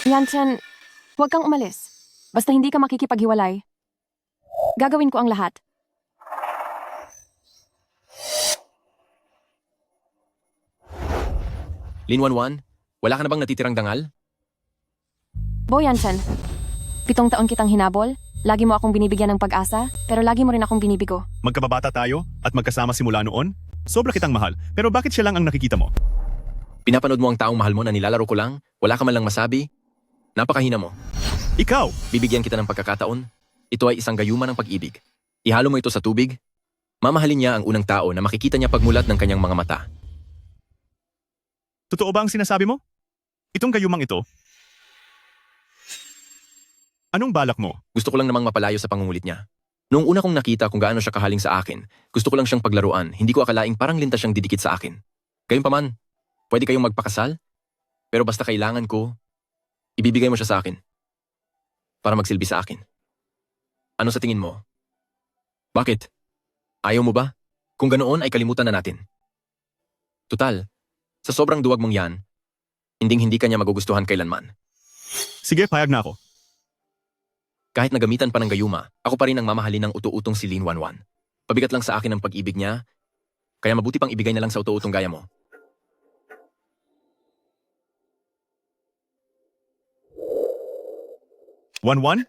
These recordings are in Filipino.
Yanchen, huwag kang umalis. Basta hindi ka makikipaghiwalay. Gagawin ko ang lahat. Linwanwan, wala ka na bang natitirang dangal? Bo Yanchen, 7 taon kitang hinabol. Lagi mo akong binibigyan ng pag-asa, pero lagi mo rin akong binibigo. Magkababata tayo at magkasama simula noon? Sobra kitang mahal, pero bakit siya lang ang nakikita mo? Pinapanood mo ang taong mahal mo na nilalaro ko lang? Wala ka man lang masabi? Napakahina mo. Ikaw! Bibigyan kita ng pagkakataon. Ito ay isang gayuma ng pag-ibig. Ihalo mo ito sa tubig. Mamahalin niya ang unang tao na makikita niya pagmulat ng kanyang mga mata. Totoo ba ang sinasabi mo? Itong gayumang ito? Anong balak mo? Gusto ko lang namang mapalayo sa pangungulit niya. Noong una kong nakita kung gaano siya kahaling sa akin, gusto ko lang siyang paglaruan, hindi ko akalaing parang lintas siyang didikit sa akin. Gayunpaman, pwede kayong magpakasal, pero basta kailangan ko, ibibigay mo siya sa akin. Para magsilbi sa akin. Ano sa tingin mo? Bakit? Ayaw mo ba? Kung ganoon ay kalimutan na natin. Tutal, sa sobrang duwag mong yan, hindi ka niya magugustuhan kailanman. Sige, payag na ako. Kahit nagamitan pa ng gayuma, ako pa rin ang mamahalin ng utu-utong si Linwanwan. Pabigat lang sa akin ang pag-ibig niya, kaya mabuti pang ibigay na lang sa utu-utong gaya mo. Wanwan?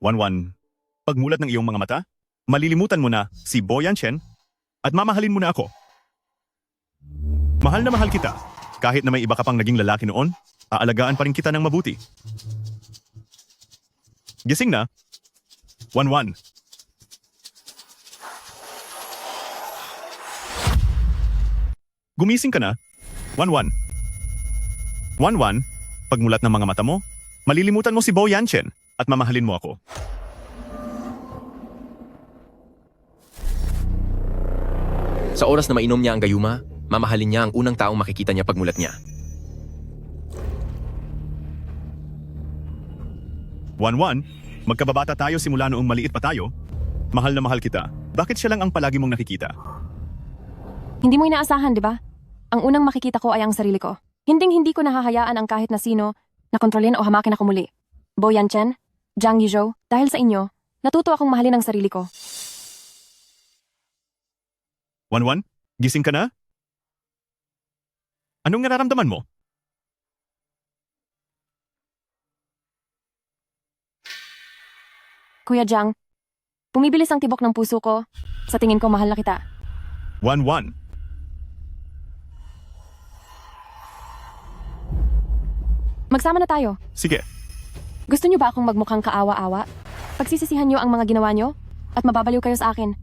Wanwan, pagmulat ng iyong mga mata, malilimutan mo na si Bo Yanchen at mamahalin mo na ako. Mahal na mahal kita. Kahit na may iba ka pang naging lalaki noon, aalagaan pa rin kita ng mabuti. Gising na. Wanwan. Gumising ka na. Wanwan. Wanwan, pagmulat ng mga mata mo, malilimutan mo si Bo Yanchen at mamahalin mo ako. Sa oras na mainom niya ang gayuma, mamahalin niya ang unang taong makikita niya pagmulat niya. Wanwan, magkababata tayo simula noong maliit pa tayo. Mahal na mahal kita. Bakit siya lang ang palagi mong nakikita? Hindi mo inaasahan, di ba? Ang unang makikita ko ay ang sarili ko. Hindi ko nahahayaan ang kahit na sino na kontrolin o hamakin ako muli. Bo Yanchen, Zhang Yizhou, dahil sa inyo, natuto akong mahalin ang sarili ko. Wanwan, gising ka na? Anong nararamdaman mo? Kuya Zhang, bumibilis ang tibok ng puso ko. Sa tingin ko, mahal na kita. Wanwan. Magsama na tayo. Sige. Gusto niyo ba akong magmukhang kaawa-awa? Pagsisisihan niyo ang mga ginawa niyo at mababaliw kayo sa akin.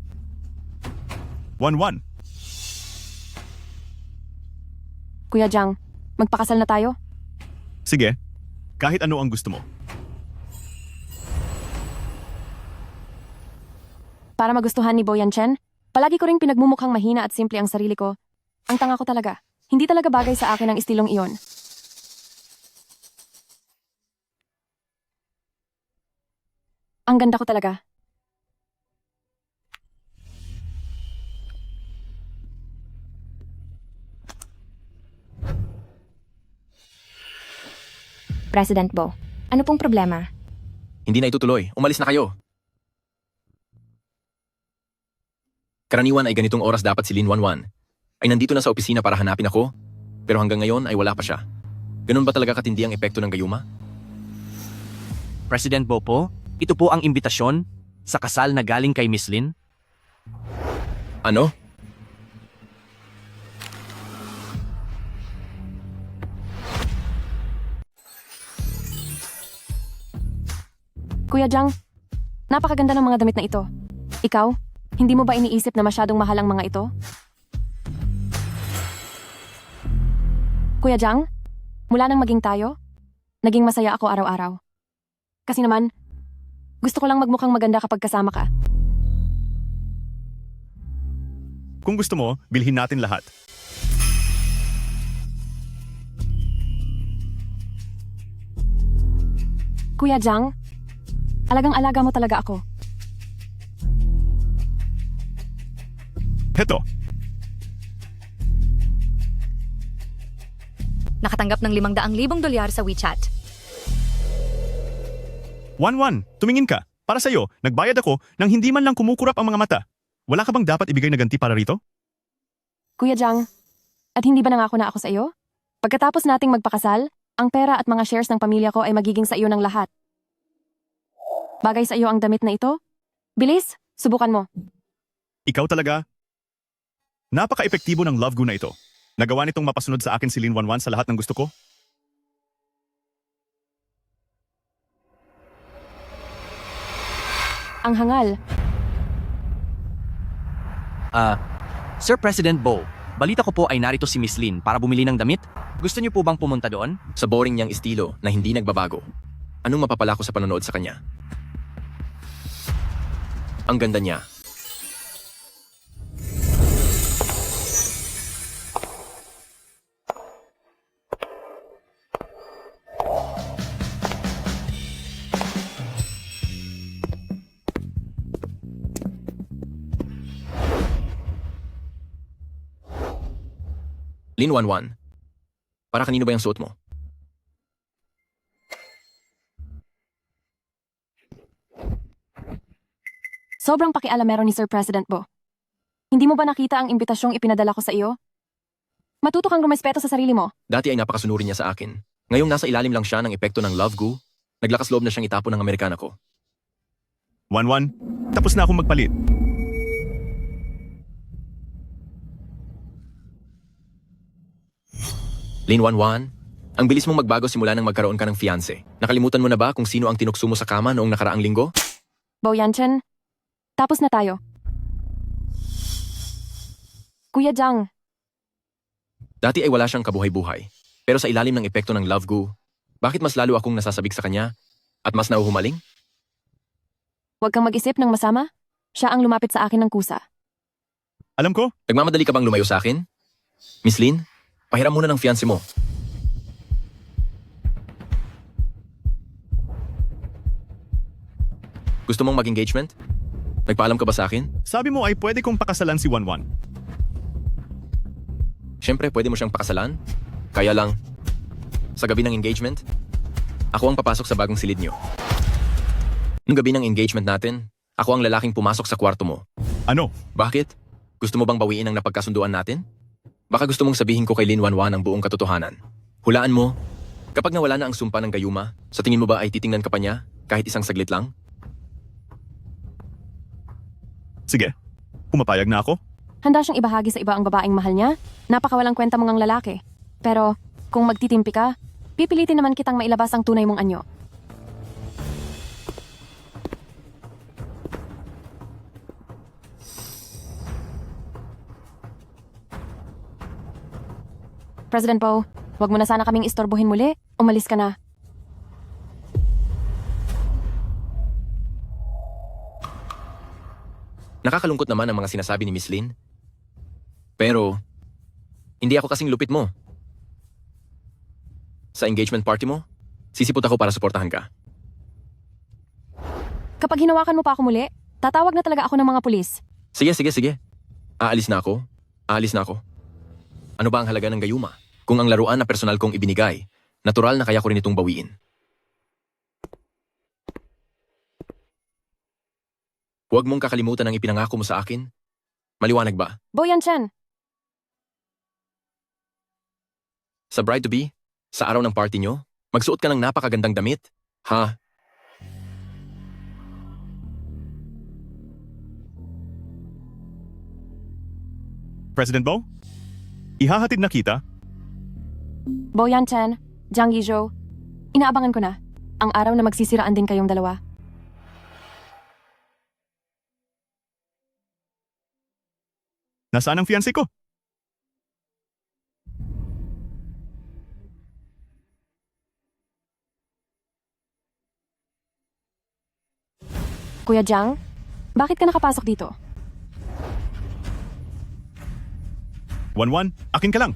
Wanwan. Kuya Zhang, magpakasal na tayo? Sige. Kahit ano ang gusto mo. Para magustuhan ni Bo Yanchen, palagi ko ring pinagmumukhang mahina at simple ang sarili ko. Ang tanga ko talaga. Hindi talaga bagay sa akin ang istilong iyon. Ang ganda ko talaga. President Bo, ano pong problema? Hindi na itutuloy. Umalis na kayo. Karaniwan ay ganitong oras dapat si Linwanwan ay nandito na sa opisina para hanapin ako, pero hanggang ngayon ay wala pa siya. Ganun ba talaga katindi ang epekto ng gayuma? President Bo po, ito po ang imbitasyon sa kasal na galing kay Miss Lin. Ano? Kuya Zhang, napakaganda ng mga damit na ito. Ikaw, hindi mo ba iniisip na masyadong mahal ang mga ito? Kuya Zhang, mula nang maging tayo, naging masaya ako araw-araw. Kasi naman, gusto ko lang magmukhang maganda kapag kasama ka. Kung gusto mo, bilhin natin lahat. Kuya Zhang, alagang-alaga mo talaga ako. Heto, Nakatanggap ng 500,000 dolyar sa WeChat. 1-1, tumingin ka. Para sa'yo, nagbayad ako nang hindi man lang kumukurap ang mga mata. Wala ka bang dapat ibigay na ganti para rito? Kuya Jang, at hindi ba nangako na ako sa iyo? Pagkatapos nating magpakasal, ang pera at mga shares ng pamilya ko ay magiging sa iyo ng lahat. Bagay sa iyo ang damit na ito? Bilis, subukan mo. Ikaw talaga? Napaka-epektibo ng Love Gu na ito. Nagawa nitong mapasunod sa akin si Lin Wanwan sa lahat ng gusto ko. Ang hangal. Sir President Bo, balita ko po ay narito si Miss Lin para bumili ng damit. Gusto niyo po bang pumunta doon? Sa boring niyang estilo na hindi nagbabago. Anong mapapala ko sa panonood sa kanya? Ang ganda niya. Lin Wanwan, para kanino ba yung suot mo? Sobrang pakialamero ni Sir President Bo. Hindi mo ba nakita ang imbitasyong ipinadala ko sa iyo? Matuto kang rumespeto sa sarili mo. Dati ay napakasunurin niya sa akin. Ngayong nasa ilalim lang siya ng epekto ng Love Gu, naglakas loob na siyang itapon ng Amerikana ko. 1-1, tapos na akong magpalit. Lin Wanwan, ang bilis mong magbago simula nang magkaroon ka ng fiancé. Nakalimutan mo na ba kung sino ang tinukso mo sa kama noong nakaraang linggo? Bo Yanchen, tapos na tayo. Kuya Jang, Dati ay wala siyang kabuhay-buhay. Pero sa ilalim ng epekto ng Love Gu, bakit mas lalo akong nasasabik sa kanya at mas nauhumaling? huwag kang mag-isip ng masama. Siya ang lumapit sa akin ng kusa. Alam ko, Nagmamadali ka bang lumayo sa akin? Miss Lin, pahiram muna ng fiancé mo. Gusto mong mag-engagement? Nagpaalam ka ba sa akin? sabi mo ay pwede kong pakasalan si 1-1. Siyempre, pwede mo siyang pakasalan. Kaya lang, sa gabi ng engagement, ako ang papasok sa bagong silid niyo. Nung gabi ng engagement natin, ako ang lalaking pumasok sa kwarto mo. Ano? Bakit? Gusto mo bang bawiin ang napagkasunduan natin? Baka gusto mong sabihin ko kay Lin Wanwan ang buong katotohanan. Hulaan mo, kapag nawala na ang sumpa ng gayuma, sa tingin mo ba ay titingnan ka pa niya kahit isang saglit lang? Sige, pumapayag na ako. Handa siyang ibahagi sa iba ang babaeng mahal niya. Napakawalang kwenta mong ang lalaki. Pero, kung magtitimpi ka, pipilitin naman kitang mailabas ang tunay mong anyo. President Bo, wag mo na sana kaming istorbohin muli. Umalis ka na. Nakakalungkot naman ang mga sinasabi ni Miss Lin. Pero, hindi ako kasing lupit mo. Sa engagement party mo, sisipot ako para suportahan ka. Kapag hinawakan mo pa ako muli, tatawag na talaga ako ng mga pulis. Sige, sige, sige. Aalis na ako. Aalis na ako. Ano ba ang halaga ng gayuma? Kung ang laruan na personal kong ibinigay, natural na kaya ko rin itong bawiin. Huwag mong kakalimutan ang ipinangako mo sa akin. Maliwanag ba? Bo Yanchen, Sa bride-to-be, sa araw ng party nyo, magsuot ka ng napakagandang damit. Ha? President Bo? Ihahatid na kita? Bo Yanchen, Jiang Yizhou, inaabangan ko na. Ang araw na magsisiraan din kayong dalawa. Nasaan ang fiancé ko? Kuya Jiang, bakit ka nakapasok dito? 1-1, akin ka lang.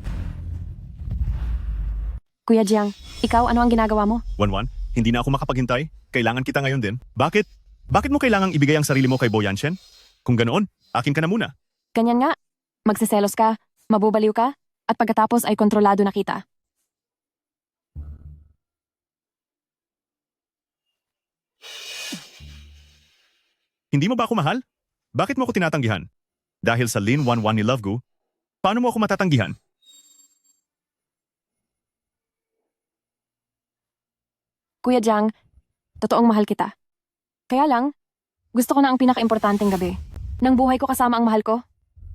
Kuya Jiang, ikaw ano ang ginagawa mo? 1-1, hindi na ako makapaghintay. Kailangan kita ngayon din. Bakit? Bakit mo kailangang ibigay ang sarili mo kay Bo Yanchen? Kung ganoon, akin ka na muna. Ganyan nga, Magsiselos ka, mabubaliw ka, at pagkatapos ay kontrolado na kita. Hindi mo ba ako mahal? Bakit mo ako tinatanggihan? Dahil sa Lin 11 ni Lovegood, paano mo ako matatanggihan? Kuya Jang, totoong mahal kita. Kaya lang, gusto ko na ang pinaka-importanteng gabi. Nang buhay ko kasama ang mahal ko,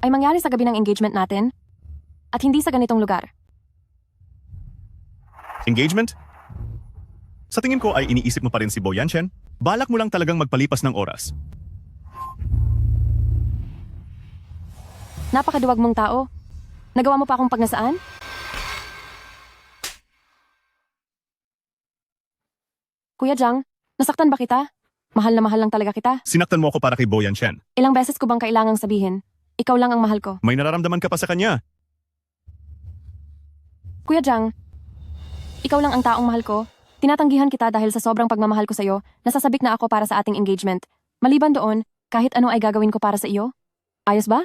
ay mangyari sa gabi ng engagement natin, at hindi sa ganitong lugar. Engagement? Sa tingin ko ay iniisip mo pa rin si Bo Yanchen. Balak mo lang talagang magpalipas ng oras. Napakaduwag mong tao. Nagawa mo pa akong pagnasaan? Kuya Jang, nasaktan ba kita? Mahal na mahal lang talaga kita. Sinaktan mo ako para kay Bo Yanchen. Ilang beses ko bang kailangang sabihin? Ikaw lang ang mahal ko. May nararamdaman ka pa sa kanya. Kuya Jang, ikaw lang ang taong mahal ko. Tinatanggihan kita dahil sa sobrang pagmamahal ko sa'yo, nasasabik na ako para sa ating engagement. Maliban doon, kahit ano ay gagawin ko para sa iyo. Ayos ba?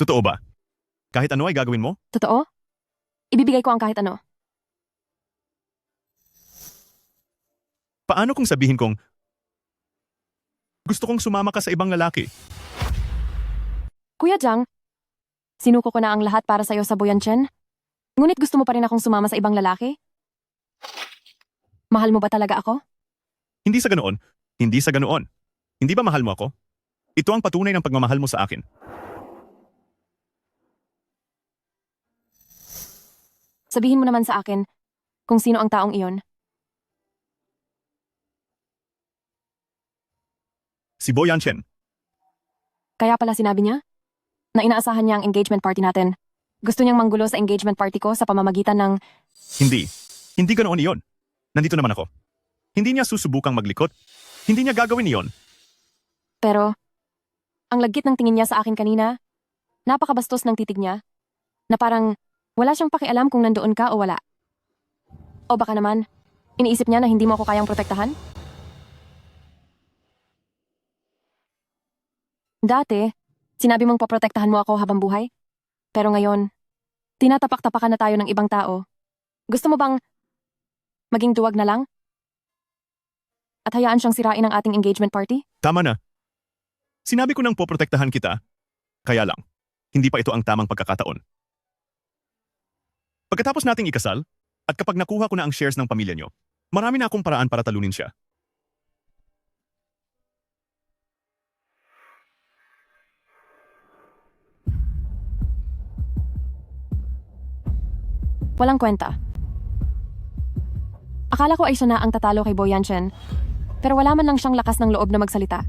Totoo ba? Kahit ano ay gagawin mo? Totoo? Ibibigay ko ang kahit ano. Paano kung sabihin kong gusto kong sumama ka sa ibang lalaki? Kuya Jang, sinuko ko na ang lahat para sa'yo sa Boyanchen. Ngunit gusto mo pa rin akong sumama sa ibang lalaki? Mahal mo ba talaga ako? Hindi sa ganoon. Hindi sa ganoon. Hindi ba mahal mo ako? Ito ang patunay ng pagmamahal mo sa akin. Sabihin mo naman sa akin kung sino ang taong iyon. Si Bo Yanchen. Kaya pala sinabi niya na inaasahan niya ang engagement party natin. Gusto niyang manggulo sa engagement party ko sa pamamagitan ng... Hindi. Hindi ganoon iyon. Nandito naman ako. Hindi niya susubukang maglikot. Hindi niya gagawin iyon. Pero, ang lagkit ng tingin niya sa akin kanina, napakabastos ng titig niya, na parang wala siyang pakialam kung nandoon ka o wala. O baka naman, iniisip niya na hindi mo ako kayang protektahan? Dati, sinabi mong poprotektahan mo ako habang buhay. Pero ngayon, tinatapak-tapakan na tayo ng ibang tao. Gusto mo bang maging duwag na lang? At hayaan siyang sirain ang ating engagement party? Tama na. Sinabi ko nang poprotektahan kita. Kaya lang, hindi pa ito ang tamang pagkakataon. Pagkatapos nating ikasal, at kapag nakuha ko na ang shares ng pamilya niyo, marami na akong paraan para talunin siya. Walang kwenta. Akala ko ay siya na ang tatalo kay Boyanchen, pero wala man lang siyang lakas ng loob na magsalita.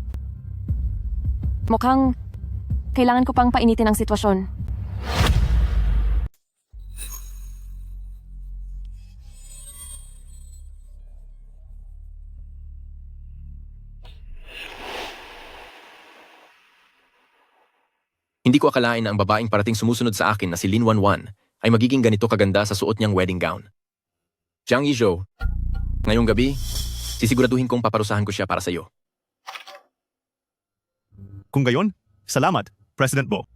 Mukhang kailangan ko pang painitin ang sitwasyon. Hindi ko akalain na ang babaeng parating sumusunod sa akin na si Lin Wanwan ay magiging ganito kaganda sa suot niyang wedding gown. Jiang Yizhou, ngayong gabi, sisiguraduhin kong paparusahan ko siya para sa iyo. Kung gayon, salamat, President Bo.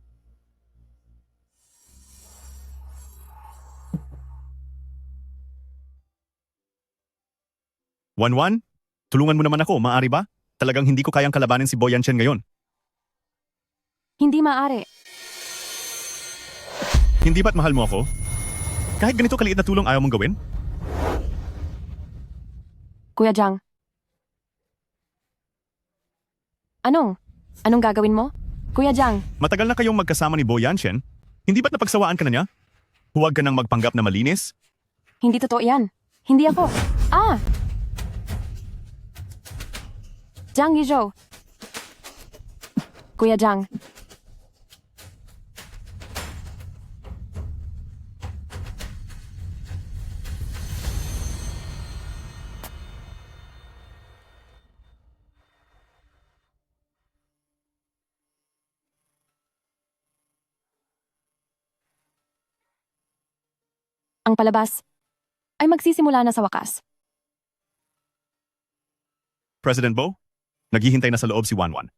Wanwan, tulungan mo naman ako, maaari ba? Talagang hindi ko kayang kalabanin si Bo Yanchen ngayon. Hindi maaari. Hindi ba't mahal mo ako? Kahit ganito kaliit na tulong ayaw mong gawin? Kuya Jiang. Anong gagawin mo? Kuya Jiang, Matagal na kayong magkasama ni Bo Yanchen. Hindi ba't napagsawaan ka na niya? Huwag ka nang magpanggap na malinis? hindi totoo yan. Hindi ako. Jiang Yizhou. Kuya Jiang. Ang palabas ay magsisimula na sa wakas. President Bo, Naghihintay na sa loob si Wanwan.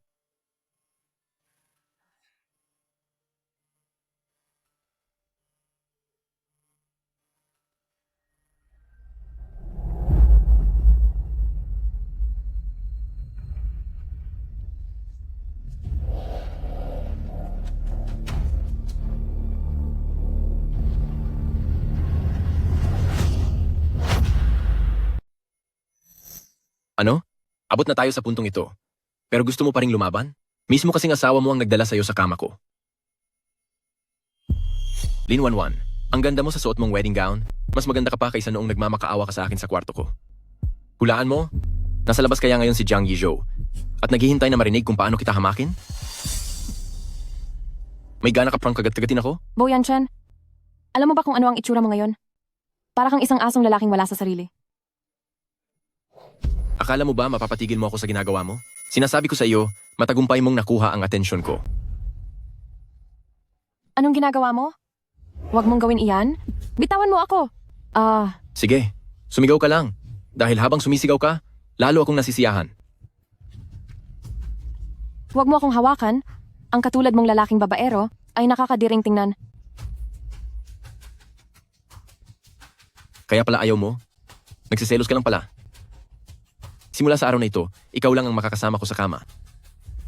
Ano? Abot na tayo sa puntong ito. Pero gusto mo pa ring lumaban? Mismo kasing asawa mo ang nagdala sa'yo sa kama ko. Lin Wanwan, ang ganda mo sa suot mong wedding gown. Mas maganda ka pa kaysa noong nagmamakaawa ka sa akin sa kwarto ko. Hulaan mo? Nasa labas kaya ngayon si Jiang Yizhou at naghihintay na marinig kung paano kita hamakin? May gana ka pang kagat-kagatin ako? Bo Yanchen, alam mo ba kung ano ang itsura mo ngayon? Para kang isang asong lalaking wala sa sarili. Akala mo ba mapapatigil mo ako sa ginagawa mo? Sinasabi ko sa iyo, matagumpay mong nakuha ang atensyon ko. Anong ginagawa mo? Huwag mong gawin iyan. Bitawan mo ako. Sige, sumigaw ka lang. Dahil habang sumisigaw ka, lalo akong nasisiyahan. Huwag mo akong hawakan. Ang katulad mong lalaking babaero ay nakakadiring tingnan. Kaya pala ayaw mo? Nagsiselos ka lang pala. Simula sa araw na ito, ikaw lang ang makakasama ko sa kama.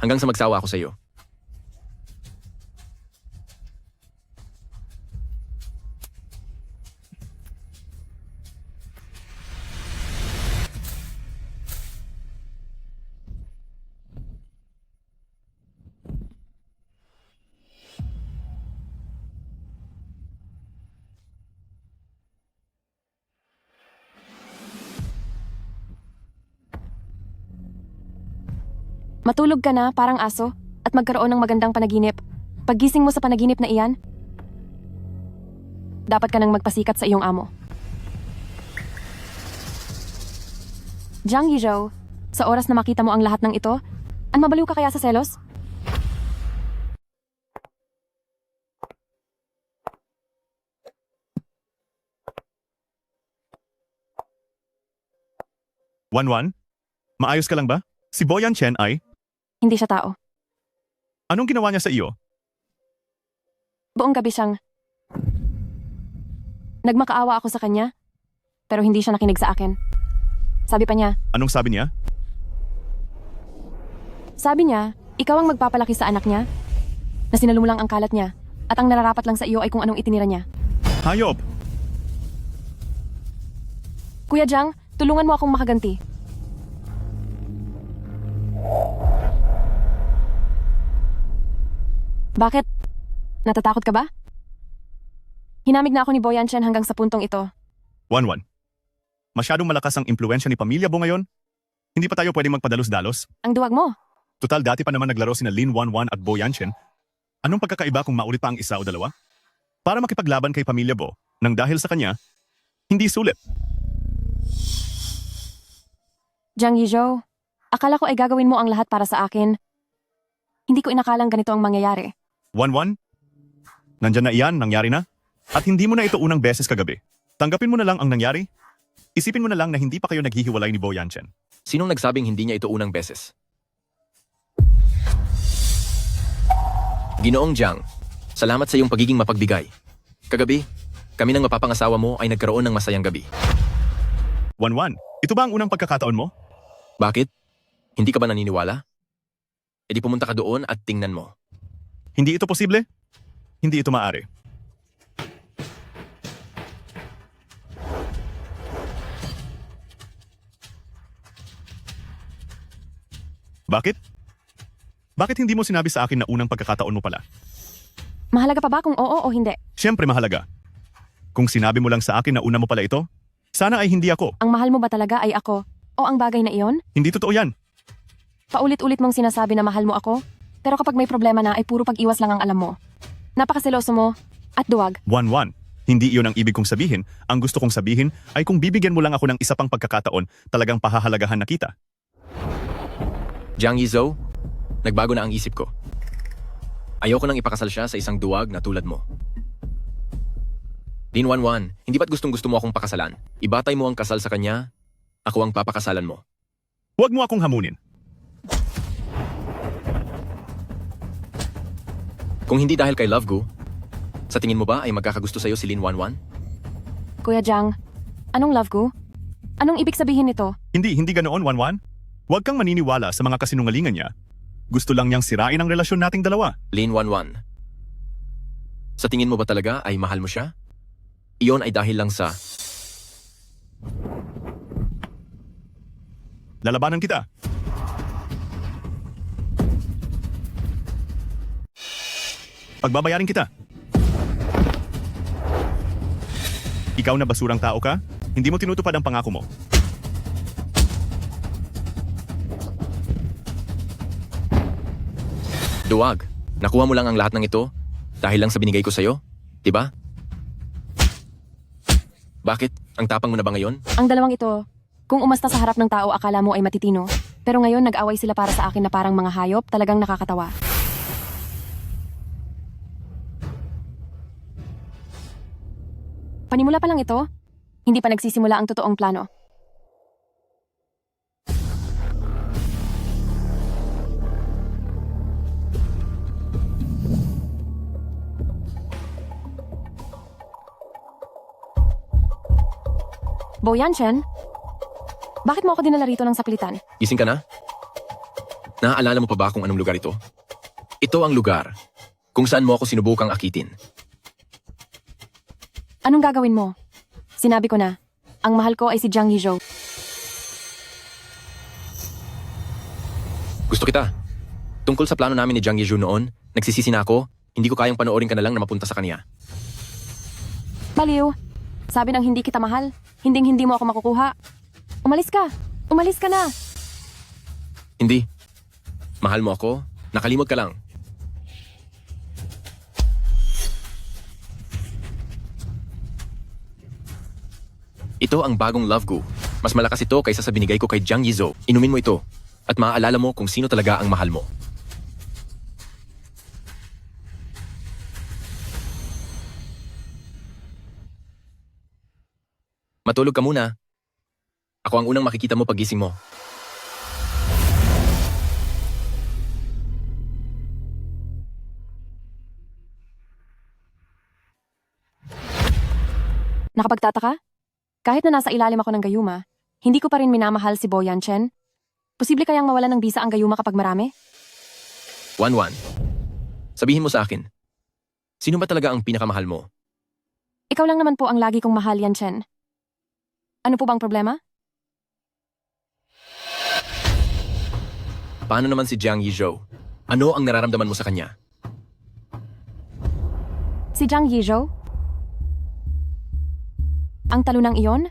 Hanggang sa magsawa ako sa iyo. Matulog ka na parang aso at magkaroon ng magandang panaginip. Paggising mo sa panaginip na iyan, dapat ka nang magpasikat sa iyong amo. Jiang Yizhou, sa oras na makita mo ang lahat ng ito, mabaliw ka kaya sa selos? Wanwan? Maayos ka lang ba? Si Bo Yanchen ay... Hindi siya tao. Anong ginawa niya sa iyo? Buong gabi siyang... Nagmakaawa ako sa kanya, pero hindi siya nakinig sa akin. Sabi pa niya, Anong sabi niya? ikaw ang magpapalaki sa anak niya, na sinalumulang ang kalat niya, at ang nararapat lang sa iyo ay kung anong itinira niya. Hayop! Kuya Jiang, tulungan mo akong makaganti. Bakit? Natatakot ka ba? Hinamig na ako ni Bo Yanchen hanggang sa puntong ito. Wanwan. Masyadong malakas ang impluensya ni Pamilya Bo ngayon. Hindi pa tayo pwedeng magpadalos-dalos. Ang duwag mo. Total dati pa naman naglaro sina Lin Wanwan at Bo Yanchen. Anong pagkakaiba kung maulit pa ang isa o dalawa? Para makipaglaban kay Pamilya Bo, nang dahil sa kanya, hindi sulit. Jiang Yizhou, akala ko ay gagawin mo ang lahat para sa akin. Hindi ko inakalang ganito ang mangyayari. Wanwan? Nandyan na iyan, nangyari na. At hindi mo na ito unang beses kagabi. Tanggapin mo na lang ang nangyari. Isipin mo na lang na hindi pa kayo naghihiwalay ni Bo Yanchen. Sinong nagsabing hindi niya ito unang beses? Ginoong Jiang, salamat sa iyong pagiging mapagbigay. Kagabi, kami ng mapapangasawa mo ay nagkaroon ng masayang gabi. Wanwan, ito ba ang unang pagkakataon mo? Bakit? Hindi ka ba naniniwala? E di pumunta ka doon at tingnan mo. Hindi ito posible? Hindi ito maaari. Bakit? Bakit hindi mo sinabi sa akin na unang pagkakataon mo pala? Mahalaga pa ba kung oo o hindi? Siyempre mahalaga. Kung sinabi mo lang sa akin na una mo pala ito, sana ay hindi ako. Ang mahal mo ba talaga ay ako? O ang bagay na iyon? Hindi totoo yan. Paulit-ulit mong sinasabi na mahal mo ako, pero kapag may problema na ay puro pag-iwas lang ang alam mo. Napakaseloso mo at duwag. Wanwan, hindi iyon ang ibig kong sabihin. Ang gusto kong sabihin ay kung bibigyan mo lang ako ng isa pang pagkakataon, talagang pahahalagahan na kita. Jiang Yizhou, nagbago na ang isip ko. Ayoko nang ipakasal siya sa isang duwag na tulad mo. Lin Wanwan, hindi ba't gustong-gusto mo akong pakasalan? Ibatay mo ang kasal sa kanya, ako ang papakasalan mo. Huwag mo akong hamunin. Kung hindi dahil kay Love Gu, sa tingin mo ba ay magkakagusto sa'yo si Lin Wanwan? Kuya Jiang, anong love ko? Anong ibig sabihin nito? Hindi ganoon, Wanwan. Huwag kang maniniwala sa mga kasinungalingan niya. Gusto lang niyang sirain ang relasyon nating dalawa. Lin Wanwan, sa tingin mo ba talaga ay mahal mo siya? Iyon ay dahil lang sa... Lalabanan kita. Pagbabayarin kita. Ikaw na basurang tao ka? Hindi mo tinutupad ang pangako mo. Duwag, nakuha mo lang ang lahat ng ito dahil lang sa binigay ko sa'yo, di ba? Bakit? Ang tapang mo na ba ngayon? Ang dalawang ito, kung umasta sa harap ng tao akala mo ay matitino, pero ngayon nag-away sila para sa akin na parang mga hayop, talagang nakakatawa. Panimula pa lang ito, hindi pa nagsisimula ang totoong plano. Bo Yanchen, bakit mo ako dinala rito ng saklitan? Gising ka na? Naaalala mo pa ba kung anong lugar ito? Ito ang lugar kung saan mo ako sinubukang akitin. Anong gagawin mo? Sinabi ko na, ang mahal ko ay si Jiang Yizhou. Gusto kita. Tungkol sa plano namin ni Jiang Yizhou noon, nagsisisi na ako, hindi ko kayang panoorin ka na lang na mapunta sa kanya. Baliw, sabi ng hindi kita mahal, hindi mo ako makukuha. Umalis ka! Umalis ka na! Hindi. Mahal mo ako, nakalimot ka lang. Ito ang bagong Love Gu. Mas malakas ito kaysa sa binigay ko kay Jiang Yizhou. Inumin mo ito at maaalala mo kung sino talaga ang mahal mo. Matulog ka muna. Ako ang unang makikita mo pagising mo. Nakapagtataka? Kahit na nasa ilalim ako ng gayuma, hindi ko pa rin minamahal si Bo Yanchen. Posible kayang mawalan ng bisa ang gayuma kapag marami? Wanwan, sabihin mo sa akin, sino ba talaga ang pinakamahal mo? Ikaw lang naman po ang lagi kong mahal, Yanchen. Ano po bang problema? Paano naman si Jiang Yizhou? Ano ang nararamdaman mo sa kanya? Si Jiang Yizhou? Ang talunang iyon?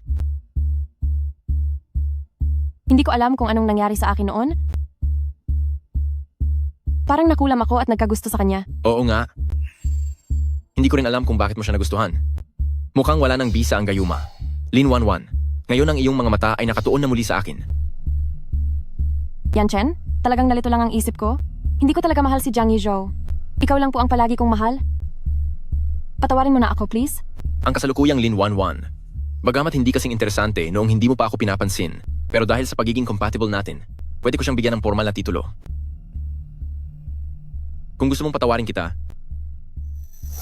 Hindi ko alam kung anong nangyari sa akin noon. Parang nakulam ako at nagkagusto sa kanya. Oo nga. Hindi ko rin alam kung bakit mo siya nagustuhan. Mukhang wala ng bisa ang gayuma. Lin Wanwan, ngayon ang iyong mga mata ay nakatuon na muli sa akin. Yanchen, talagang nalito lang ang isip ko. Hindi ko talaga mahal si Jiang Yizhou. Ikaw lang po ang palagi kong mahal. Patawarin mo na ako, please. Ang kasalukuyang Lin Wanwan. Bagamat hindi kasing interesante noong hindi mo pa ako pinapansin, pero dahil sa pagiging compatible natin, pwede ko siyang bigyan ng formal na titulo. Kung gusto mong patawarin kita,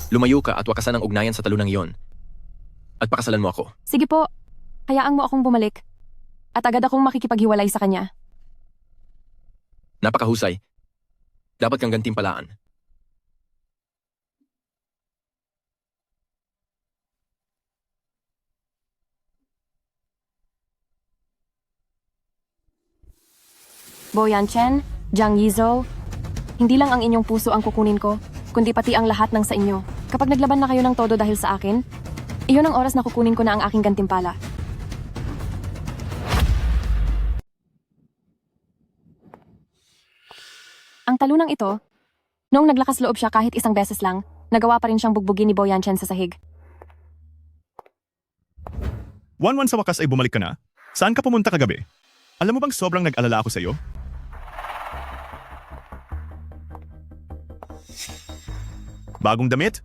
lumayo ka at wakasan ang ugnayan sa talunang iyon. At pakasalan mo ako. Sige po, hayaan mo akong bumalik. At agad akong makikipaghiwalay sa kanya. Napakahusay. Dapat kang gantimpalaan. Bo Yanchen, Jiang Yizhou, hindi lang ang inyong puso ang kukunin ko, kundi pati ang lahat ng sa inyo. Kapag naglaban na kayo ng todo dahil sa akin, iyon ang oras na kukunin ko na ang aking gantimpala. Ang talunang ito, noong naglakas loob siya kahit isang beses lang, nagawa pa rin siyang bugbugin ni Bo Yanchen sa sahig. Wanwan, sa wakas ay bumalik ka na. Saan ka pumunta kagabi? Alam mo bang sobrang nag-alala ako sa'yo? Bagong damit?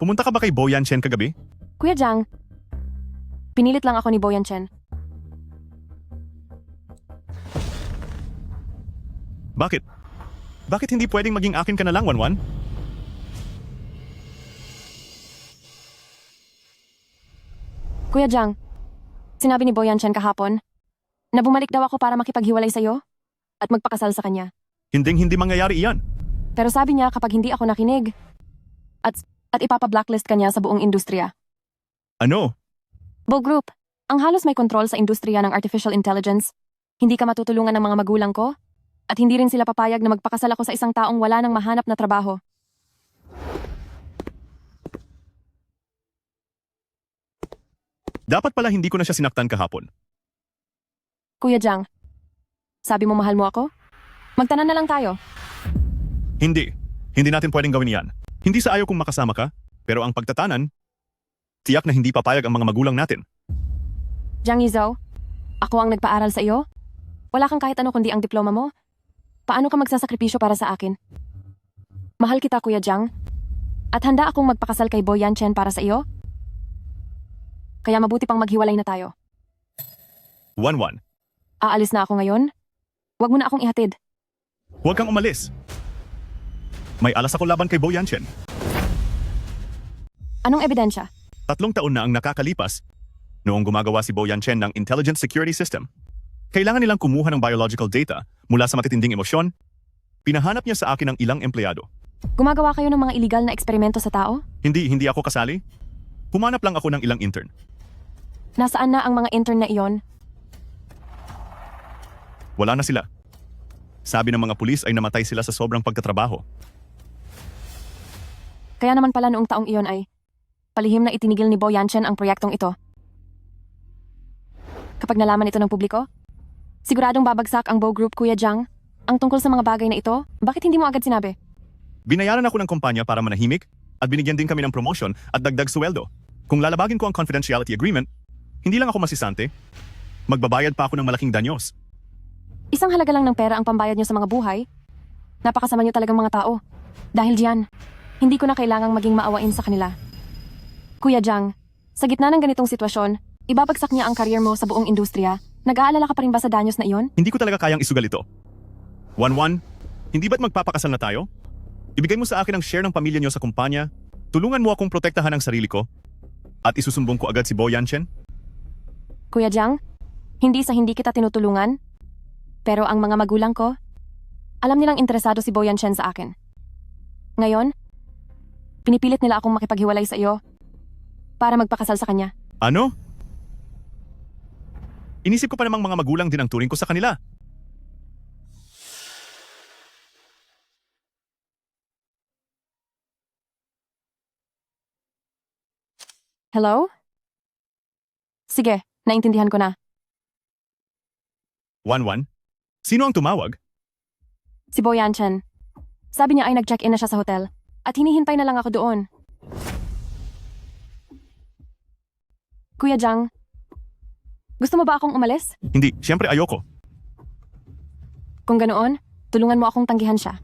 Pumunta ka ba kay Bo Yanchen kagabi? Kuya Jiang, pinilit lang ako ni Bo Yanchen. Bakit? Bakit hindi pwedeng maging akin ka na lang, Wanwan? Kuya Jiang, sinabi ni Boyan Chen kahapon na bumalik daw ako para makipaghiwalay sa'yo at magpakasal sa kanya. Hinding-hindi mangyayari iyan. Pero sabi niya kapag hindi ako nakinig at ipapa-blacklist kanya sa buong industriya. Ano? Bo Group, ang halos may kontrol sa industriya ng artificial intelligence, hindi ka matutulungan ng mga magulang ko at hindi rin sila papayag na magpakasal ako sa isang taong wala nang mahanap na trabaho. Dapat pala hindi ko na siya sinaktan kahapon. Kuya Jiang, sabi mo mahal mo ako? Magtanan na lang tayo. Hindi. Hindi natin pwedeng gawin yan. Hindi sa ayaw kong makasama ka, pero ang pagtatanan, tiyak na hindi papayag ang mga magulang natin. Jiang Yizhou, ako ang nagpaaral sa iyo? Wala kang kahit ano kundi ang diploma mo? Paano ka magsasakripisyo para sa akin? Mahal kita, Kuya Jiang. At handa akong magpakasal kay Boyan Chen para sa iyo? Kaya mabuti pang maghiwalay na tayo. 1-1. Aalis na ako ngayon? Huwag mo na akong ihatid. Huwag kang umalis. May alas ako laban kay Boyan Chen. Anong ebidensya? 3 taon na ang nakakalipas noong gumagawa si Boyan Chen ng Intelligent Security System. Kailangan nilang kumuha ng biological data mula sa matitinding emosyon. Pinahanap niya sa akin ang ilang empleyado. Gumagawa kayo ng mga iligal na eksperimento sa tao? Hindi ako kasali. Humanap lang ako ng ilang intern. Nasaan na ang mga intern na iyon? Wala na sila. Sabi ng mga pulis ay namatay sila sa sobrang pagtatrabaho. Kaya naman pala noong taong iyon ay palihim na itinigil ni Boyan Chen ang proyektong ito. Kapag nalaman ito ng publiko, siguradong babagsak ang Bo Group, Kuya Jiang. Ang tungkol sa mga bagay na ito, bakit hindi mo agad sinabi? Binayaran ako ng kumpanya para manahimik at binigyan din kami ng promotion at dagdag sweldo. Kung lalabagin ko ang confidentiality agreement, hindi lang ako masisante. Magbabayad pa ako ng malaking danyos. Isang halaga lang ng pera ang pambayad niyo sa mga buhay. Napakasama niyo talagang mga tao. Dahil diyan, hindi ko na kailangang maging maawain sa kanila. Kuya Jiang, sa gitna ng ganitong sitwasyon, ibabagsak niya ang career mo sa buong industriya. Nag-aalala ka pa rin ba sa danyos na iyon? Hindi ko talaga kayang isugal ito. 1-1, hindi ba't magpapakasal na tayo? Ibigay mo sa akin ang share ng pamilya niyo sa kumpanya, tulungan mo akong protektahan ang sarili ko, at isusumbong ko agad si Boyan Chen? Kuya Jiang, hindi sa hindi kita tinutulungan, pero ang mga magulang ko, alam nilang interesado si Boyan Chen sa akin. Ngayon, pinipilit nila akong makipaghiwalay sa iyo para magpakasal sa kanya. Ano? Inisip ko pa namang mga magulang din ang turing ko sa kanila. Hello? Sige, naintindihan ko na. 1-1, sino ang tumawag? Si Boyan Chen. Sabi niya ay nag-check-in na siya sa hotel at hinihintay na lang ako doon. Kuya Jiang, gusto mo ba akong umalis? Hindi, siyempre ayoko. Kung ganoon, tulungan mo akong tanggihan siya.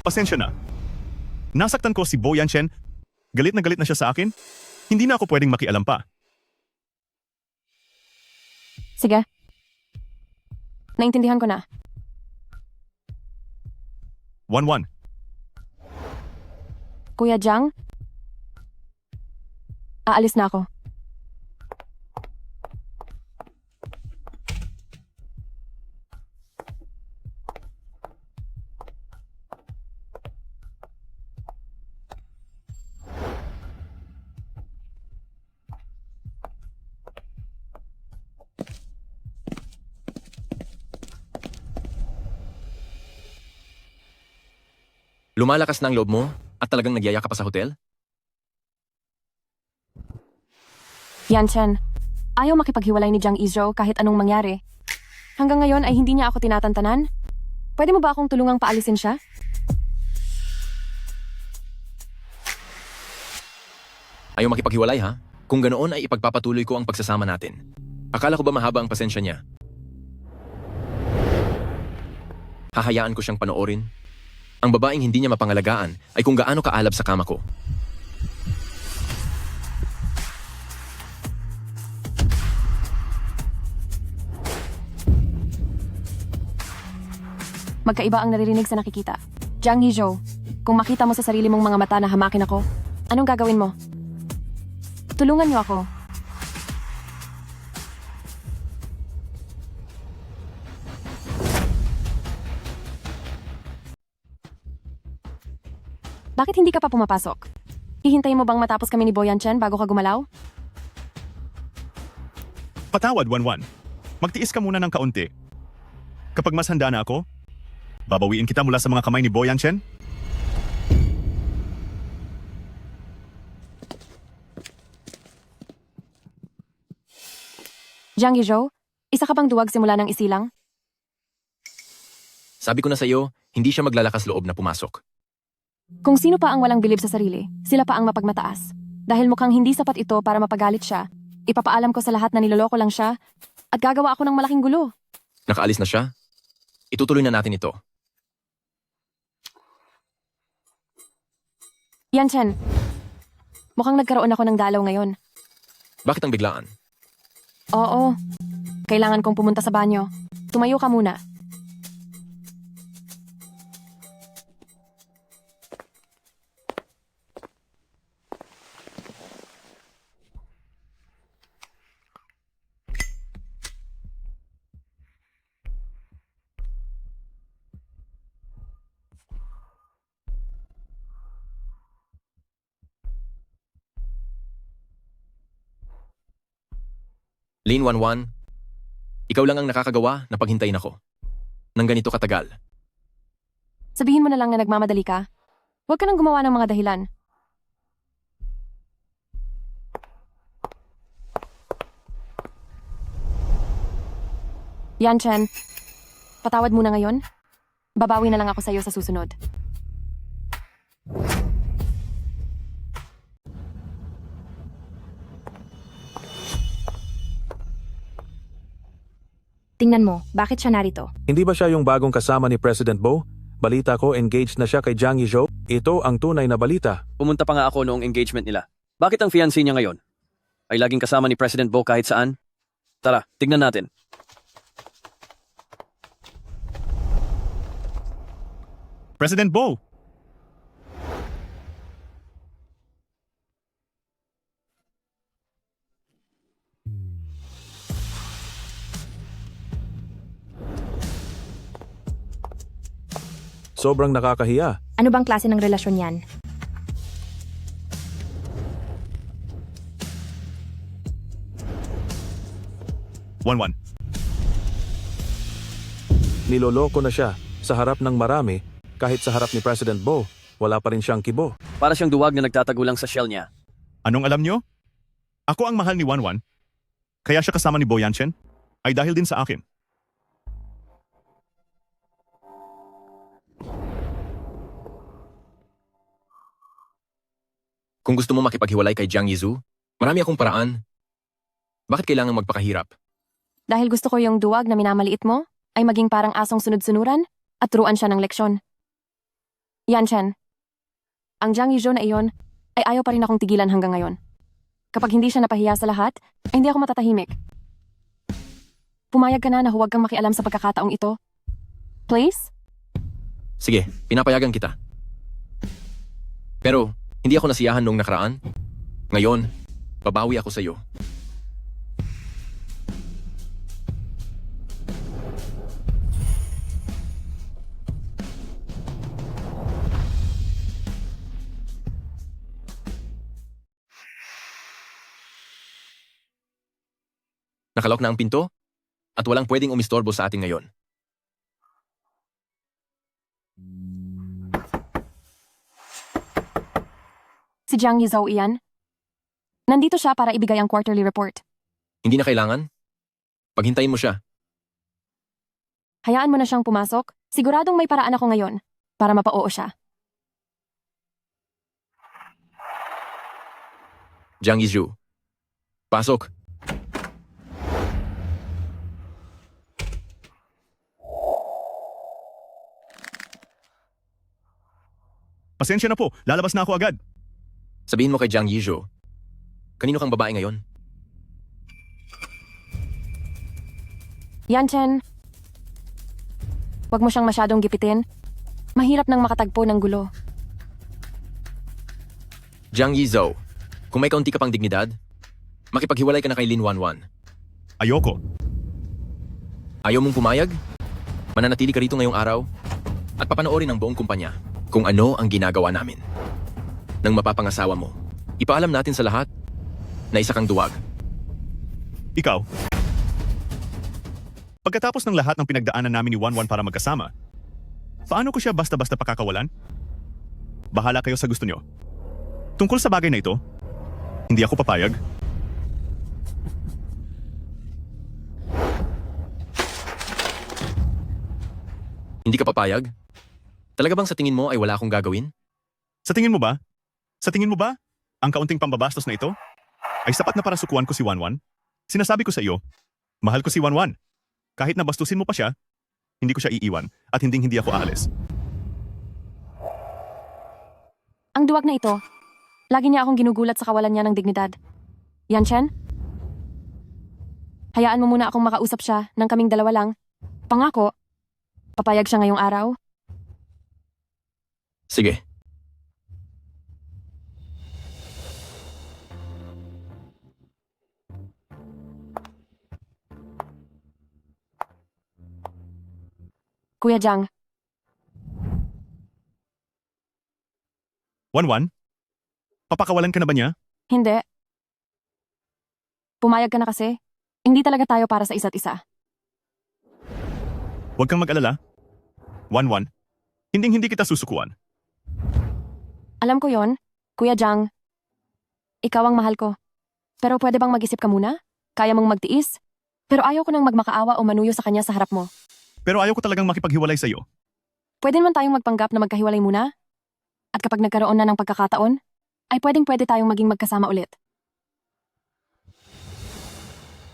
Pasensya na. Nasaktan ko si Boyan Chen. Galit na siya sa akin. Hindi na ako pwedeng makialam pa. Sige. Naintindihan ko na. 1-1, Kuya Jiang, aalis na ako. Lumalakas na ang loob mo at talagang nagyaya ka pa sa hotel? Yan Chen, ayaw makipaghiwalay ni Jiang Yizhou kahit anong mangyari. Hanggang ngayon ay hindi niya ako tinatantanan. Pwede mo ba akong tulungang paalisin siya? Ayaw makipaghiwalay ha? Kung ganoon ay ipagpapatuloy ko ang pagsasama natin. Akala ko ba mahaba ang pasensya niya? Hahayaan ko siyang panoorin. Ang babaeng hindi niya mapangalagaan ay kung gaano kaalab sa kama ko. Magkaiba ang naririnig sa nakikita. Jiang Yizhou, kung makita mo sa sarili mong mga mata na hamakin ako, Anong gagawin mo? Tulungan niyo ako. Bakit hindi ka pa pumapasok? Hihintayin mo bang matapos kami ni Boyan Chen bago ka gumalaw? Patawad, Wanwan. Magtiis ka muna ng kaunti. Kapag mas handa na ako, babawiin kita mula sa mga kamay ni Boyan Chen. Jiang Yizhou, isa ka bang duwag simula ng isilang? Sabi ko na sa iyo, hindi siya maglalakas loob na pumasok. Kung sino pa ang walang bilib sa sarili, sila pa ang mapagmataas. Dahil mukhang hindi sapat ito para mapagalit siya, ipapaalam ko sa lahat na niloloko lang siya at gagawa ako ng malaking gulo. Nakaalis na siya? Itutuloy na natin ito. Yan Chen, mukhang nagkaroon ako ng dalaw ngayon. Bakit ang biglaan? Oo, kailangan kong pumunta sa banyo. Tumayo ka muna. Lane 11, ikaw lang ang nakakagawa na paghintayin ako. Nang ganito katagal. Sabihin mo na lang na nagmamadali ka. Huwag ka nang gumawa ng mga dahilan. Yan Chen, patawad muna ngayon. Babawi na lang ako sa iyo sa susunod. Tingnan mo, bakit siya narito? Hindi ba siya yung bagong kasama ni President Bo? Balita ko engaged na siya kay Jiang Yizhou. Ito ang tunay na balita. Pumunta pa nga ako noong engagement nila. Bakit ang fiancé niya ngayon? Ay laging kasama ni President Bo kahit saan? Tara, tignan natin. President Bo! Sobrang nakakahiya. Ano bang klase ng relasyon yan? Wanwan. Niloloko na siya sa harap ng marami. Kahit sa harap ni President Bo, wala pa rin siyang kibo. Para siyang duwag na nagtatago lang sa shell niya. Anong alam nyo? Ako ang mahal ni Wanwan. Kaya siya kasama ni Boyan Chen ay dahil din sa akin. Kung gusto mo makipaghiwalay kay Jiang Yizhou, marami akong paraan. Bakit kailangan magpakahirap? Dahil gusto ko yung duwag na minamaliit mo, ay maging parang asong sunod-sunuran at turuan siya ng leksyon. Yan Chen, ang Jiang Yizhou na iyon ay ayaw pa rin akong tigilan hanggang ngayon. Kapag hindi siya napahiya sa lahat, ay hindi ako matatahimik. Pumayag ka na huwag kang makialam sa pagkakataong ito. Please? Sige, pinapayagan kita. Pero, hindi ako nasiyahan noong nakaraan. Ngayon, babawi ako sa iyo. Nakalok na ang pinto at walang pwedeng umistorbo sa atin ngayon. Si Jiang Yizhou iyan? Nandito siya para ibigay ang quarterly report. Hindi na kailangan. Paghintayin mo siya. Hayaan mo na siyang pumasok. Siguradong may paraan ako ngayon para mapa-oo siya. Jiang Yizhou, pasok. Pasensya na po, lalabas na ako agad. Sabihin mo kay Jiang Yizhou, kanino kang babae ngayon? Yan Chen. Huwag mo siyang masyadong gipitin. Mahirap nang makatagpo ng gulo. Jiang Yizhou, kung may kaunti ka pang dignidad, makipaghiwalay ka na kay Lin Wanwan. Ayoko. Ayaw mong pumayag? Mananatili ka rito ngayong araw at papanoorin ng buong kumpanya kung ano ang ginagawa namin. Nang mapapangasawa mo, ipaalam natin sa lahat na isa kang duwag. Ikaw. Pagkatapos ng lahat ng pinagdaanan namin ni Wanwan para magkasama, paano ko siya basta-basta pakakawalan? Bahala kayo sa gusto nyo. Tungkol sa bagay na ito, hindi ako papayag. Hindi ka papayag? Talaga bang sa tingin mo ay wala akong gagawin? Sa tingin mo ba? Sa tingin mo ba? Ang kaunting pambabastos na ito ay sapat na para sukuan ko si Wanwan? Sinasabi ko sa iyo, mahal ko si Wanwan. Kahit na bastusin mo pa siya, hindi ko siya iiwan at hindi ako aalis. Ang duwag na ito, lagi niya akong ginugulat sa kawalan niya ng dignidad. Yan, Chen? Hayaan mo muna akong makausap siya ng kaming dalawa lang. Pangako, papayag siya ngayong araw. Sige. Kuya Jiang, Wanwan? Papakawalan ka na ba niya? hindi. Pumayag ka na kasi. Hindi talaga tayo para sa isa't isa. Huwag kang mag-alala. Wanwan, hindi kita susukuan. Alam ko yon, Kuya Jiang. Ikaw ang mahal ko. Pero pwede bang mag-isip ka muna? Kaya mong magtiis? Pero ayaw ko nang magmakaawa o manuyo sa kanya sa harap mo. Pero ayaw ko talagang makipaghiwalay sa iyo. Pwede naman tayong magpanggap na magkahiwalay muna? At kapag nagkaroon na ng pagkakataon, ay pwede tayong maging magkasama ulit.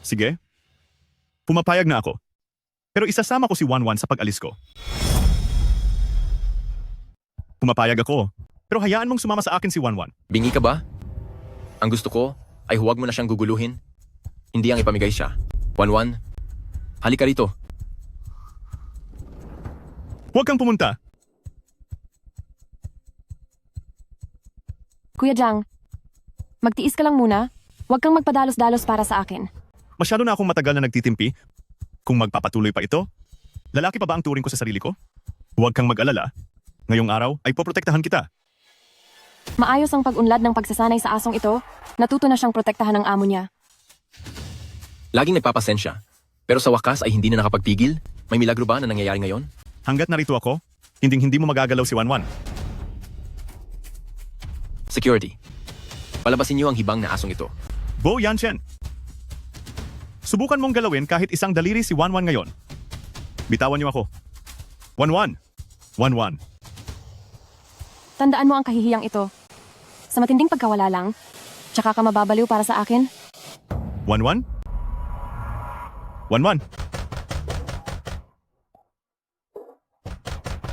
Sige. Pumapayag na ako. Pero isasama ko si Wanwan sa pag-alis ko. Pumapayag ako. Pero hayaan mong sumama sa akin si Wanwan. Bingi ka ba? Ang gusto ko ay huwag mo na siyang guguluhin. Hindi ang ipamigay siya. Wanwan, halika rito. Huwag kang pumunta. Kuya Jiang, magtiis ka lang muna. Huwag kang magpadalos-dalos para sa akin. Masyado na akong matagal na nagtitimpi. Kung magpapatuloy pa ito, lalaki pa ba ang turing ko sa sarili ko? Huwag kang mag-alala. Ngayong araw ay poprotektahan kita. Maayos ang pag-unlad ng pagsasanay sa asong ito. Natuto na siyang protektahan ng amo niya. Laging nagpapasensya. Pero sa wakas ay hindi na nakapagpigil? May milagro ba na nangyayari ngayon? Hanggat narito ako, hindi mo magagalaw si Wanwan. Security. Palabasin niyo ang hibang na asong ito. Bo Yanchen. Subukan mong galawin kahit isang daliri si Wanwan ngayon. Bitawan niyo ako. Wanwan. Wanwan. Tandaan mo ang kahihiyang ito. Sa matinding pagkawala lang, tsaka ka mababaliw para sa akin. Wanwan? Wanwan.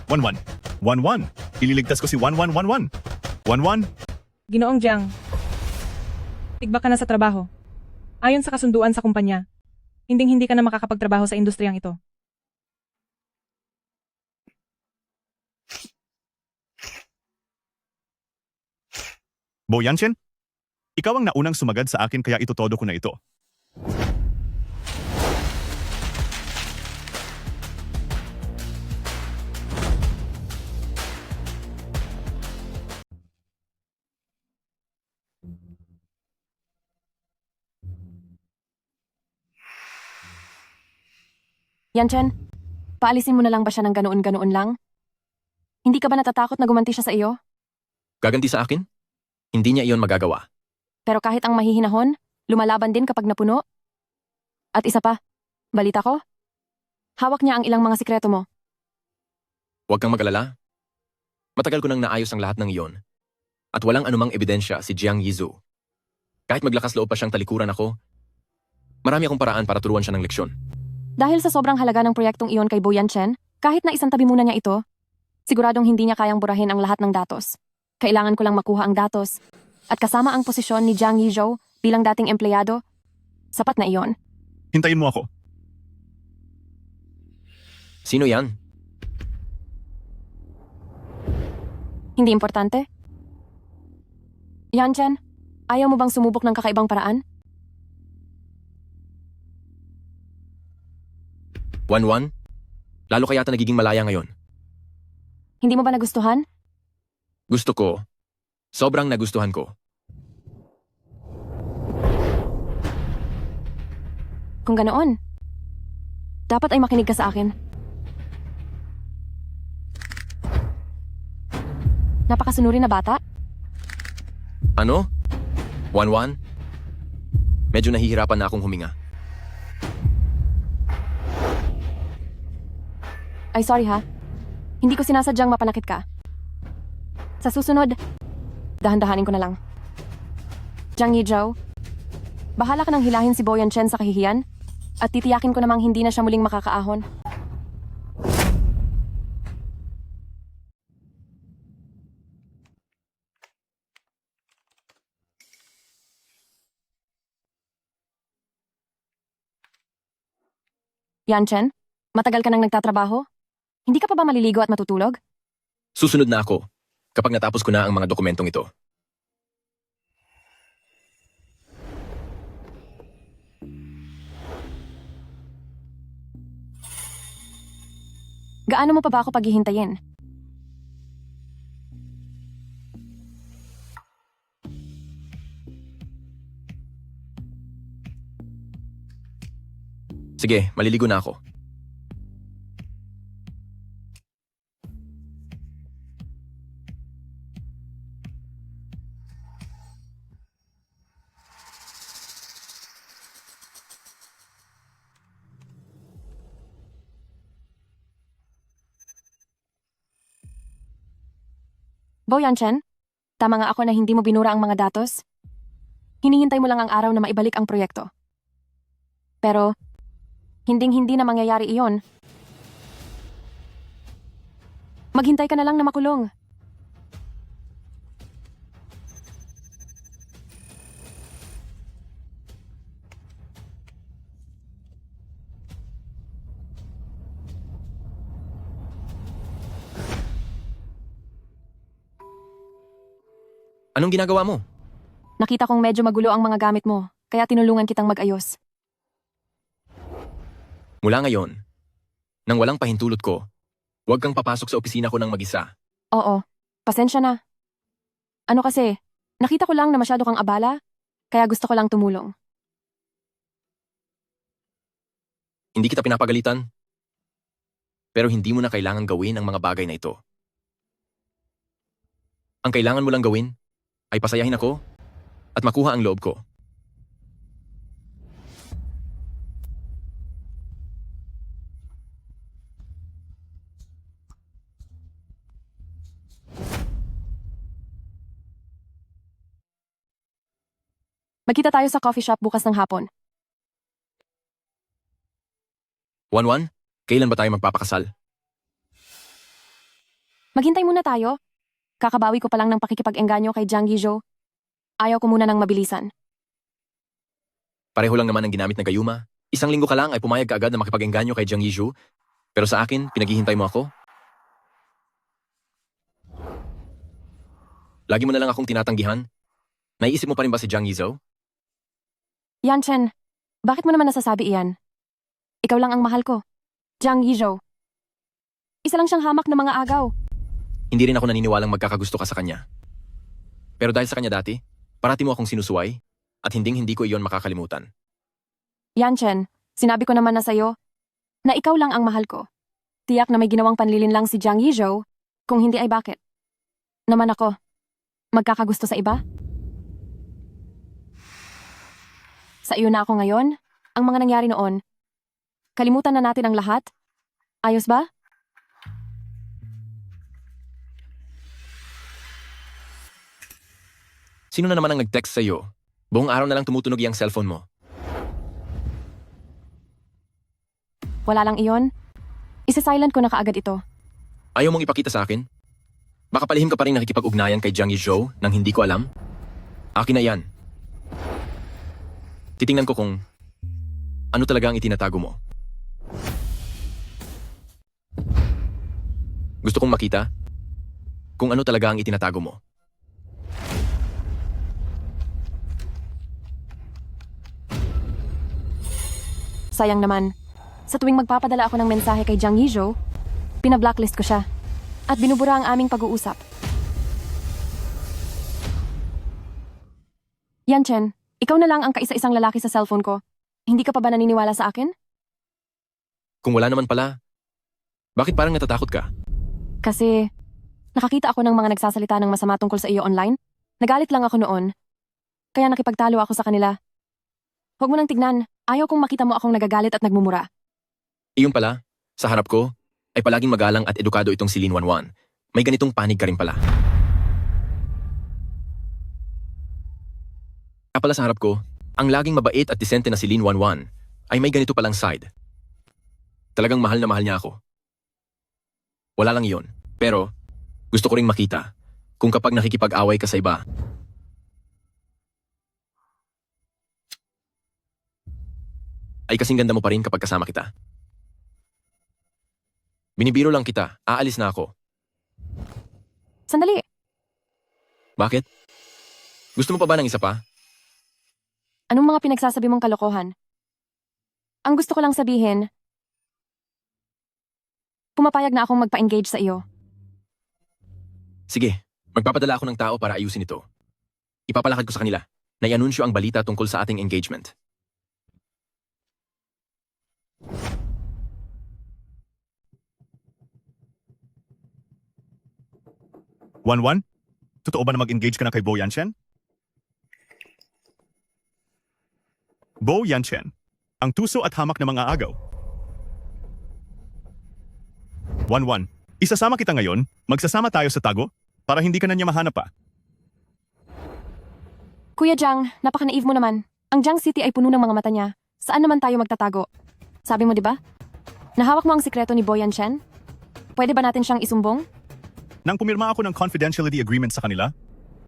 Wanwan. Wanwan. Ililigtas ko si Wanwan. Wanwan. Wanwan. Ginoong Jiang, tigba ka na sa trabaho. Ayon sa kasunduan sa kumpanya, hindi ka na makakapagtrabaho sa industriyang ito. Bo Yanchen? Ikaw ang naunang sumagad sa akin kaya itotodo ko na ito. Yan, Chen. Paalisin mo na lang ba siya ng ganoon-ganoon lang? Hindi ka ba natatakot na gumanti siya sa iyo? Gaganti sa akin? Hindi niya iyon magagawa. Pero kahit ang mahihinahon, lumalaban din kapag napuno? At isa pa, balita ko? Hawak niya ang ilang mga sikreto mo. Huwag kang mag-alala. Matagal ko nang naayos ang lahat ng iyon. At walang anumang ebidensya si Jiang Yizhou. Kahit maglakas loob pa siyang talikuran ako, marami akong paraan para turuan siya ng leksyon. Dahil sa sobrang halaga ng proyektong iyon kay Bo Yanchen, kahit na isang tabi muna niya ito, siguradong hindi niya kayang burahin ang lahat ng datos. Kailangan ko lang makuha ang datos. At kasama ang posisyon ni Jiang Yizhou bilang dating empleyado, sapat na iyon. Hintayin mo ako. Sino yan? Hindi importante. Yanchen, ayaw mo bang sumubok ng kakaibang paraan? 1-1? Lalo kaya nagiging malaya ngayon. Hindi mo ba nagustuhan? Gusto ko. Sobrang nagustuhan ko. Kung ganoon, dapat ay makinig ka sa akin. Napakasunuri na bata. Ano? 1-1? Medyo nahihirapan na akong huminga. Ay sorry ha. Hindi ko sinasadyang mapanakit ka. Sa susunod, dahan-dahanin ko na lang. Jiang Yizhou, bahala ka nang hilahin si Boyan Chen sa kahihiyan at titiyakin ko namang hindi na siya muling makakaahon. Yan Chen, matagal ka nang nagtatrabaho? Hindi ka pa ba maliligo at matutulog? Susunod na ako kapag natapos ko na ang mga dokumentong ito. Gaano mo pa ba ako paghihintayin? Sige, maliligo na ako. Boyan Chen, tama nga ako na hindi mo binura ang mga datos. Hinihintay mo lang ang araw na maibalik ang proyekto. Pero, hinding-hindi na mangyayari iyon. Maghintay ka na lang na makulong. Anong ginagawa mo? Nakita kong medyo magulo ang mga gamit mo, kaya tinulungan kitang mag-ayos. Mula ngayon, nang walang pahintulot ko, huwag kang papasok sa opisina ko ng mag-isa. Oo, pasensya na. Ano kasi, nakita ko lang na masyado kang abala, kaya gusto ko lang tumulong. Hindi kita pinapagalitan. Pero hindi mo na kailangan gawin ang mga bagay na ito. Ang kailangan mo lang gawin ay pasayahin ako at makuha ang loob ko. Magkita tayo sa coffee shop bukas ng hapon. 1-1, kailan ba tayo magpapakasal? Maghintay muna tayo. Kakabawi ko pa lang ng pakikipag-engganyo kay Jiang Yizhou. Ayaw ko muna ng mabilisan. Pareho lang naman ang ginamit na gayuma. 1 linggo ka lang ay pumayag ka agad na makipag-engganyo kay Jiang Yizhou. Pero sa akin, pinaghihintay mo ako. Lagi mo na lang akong tinatanggihan. Naiisip mo pa rin ba si Jiang Yizhou? Yan Chen, bakit mo naman nasasabi iyan? Ikaw lang ang mahal ko. Jiang Yizhou. Isa lang siyang hamak na mga agaw. Hindi rin ako naniniwalang magkakagusto ka sa kanya. Pero dahil sa kanya dati, parati mo akong sinusuway at hinding-hindi ko iyon makakalimutan. Yan Chen, sinabi ko naman na sa'yo na ikaw lang ang mahal ko. Tiyak na may ginawang panlilin lang si Jiang Yizhou, kung hindi ay bakit. Naman ako, magkakagusto sa iba? Sa iyo na ako ngayon, ang mga nangyari noon. Kalimutan na natin ang lahat. Ayos ba? Sino na naman ang nag-text sa'yo? Buong araw na lang tumutunog yung cellphone mo. Wala lang iyon. Isa-silent ko na kaagad ito. Ayaw mong ipakita sa akin? Baka palihim ka pa rin nakikipag-ugnayan kay Jiang Yizhou nang hindi ko alam? Akin na yan. Titingnan ko kung ano talaga ang itinatago mo. Gusto kong makita kung ano talaga ang itinatago mo. Sayang naman. Sa tuwing magpapadala ako ng mensahe kay Jiang Yizhou, pinablacklist ko siya. At binubura ang aming pag-uusap. Yan, Chen. Ikaw na lang ang kaisa-isang lalaki sa cellphone ko. Hindi ka pa ba naniniwala sa akin? Kung wala naman pala, bakit parang natatakot ka? Kasi nakakita ako ng mga nagsasalita ng masama tungkol sa iyo online. Nagalit lang ako noon. Kaya nakipagtalo ako sa kanila. Huwag mo nang tignan. Ayaw kong makita mo akong nagagalit at nagmumura. Iyon pala, sa harap ko, ay palaging magalang at edukado itong si Lin Wanwan. May ganitong panig ka rin pala. Kaya pala sa harap ko, ang laging mabait at disente na si Lin Wanwan ay may ganito palang side. Talagang mahal na mahal niya ako. Wala lang iyon. Pero, gusto ko ring makita kung kapag nakikipag-away ka sa iba, ay kasing ganda mo pa rin kapag kasama kita. Binibiro lang kita. Aalis na ako. Sandali. Bakit? Gusto mo pa ba ng isa pa? Anong mga pinagsasabi mong kalokohan? Ang gusto ko lang sabihin, pumapayag na akong magpa-engage sa iyo. Sige, magpapadala ako ng tao para ayusin ito. Ipapalakad ko sa kanila na i-anunsyo ang balita tungkol sa ating engagement. Wanwan? Totoo ba na mag-engage ka na kay Bo Yanchen? Bo Yanchen, ang tuso at hamak na mga agaw. Wanwan, isasama kita ngayon, magsasama tayo sa tago, para hindi ka na niya mahanap pa. Kuya Jiang, napaka-naive mo naman. Ang Jiang City ay puno ng mga mata niya. Saan naman tayo magtatago? Sabi mo, di ba? Nahawak mo ang sikreto ni Boyan Chen? Pwede ba natin siyang isumbong? Nang pumirma ako ng confidentiality agreement sa kanila,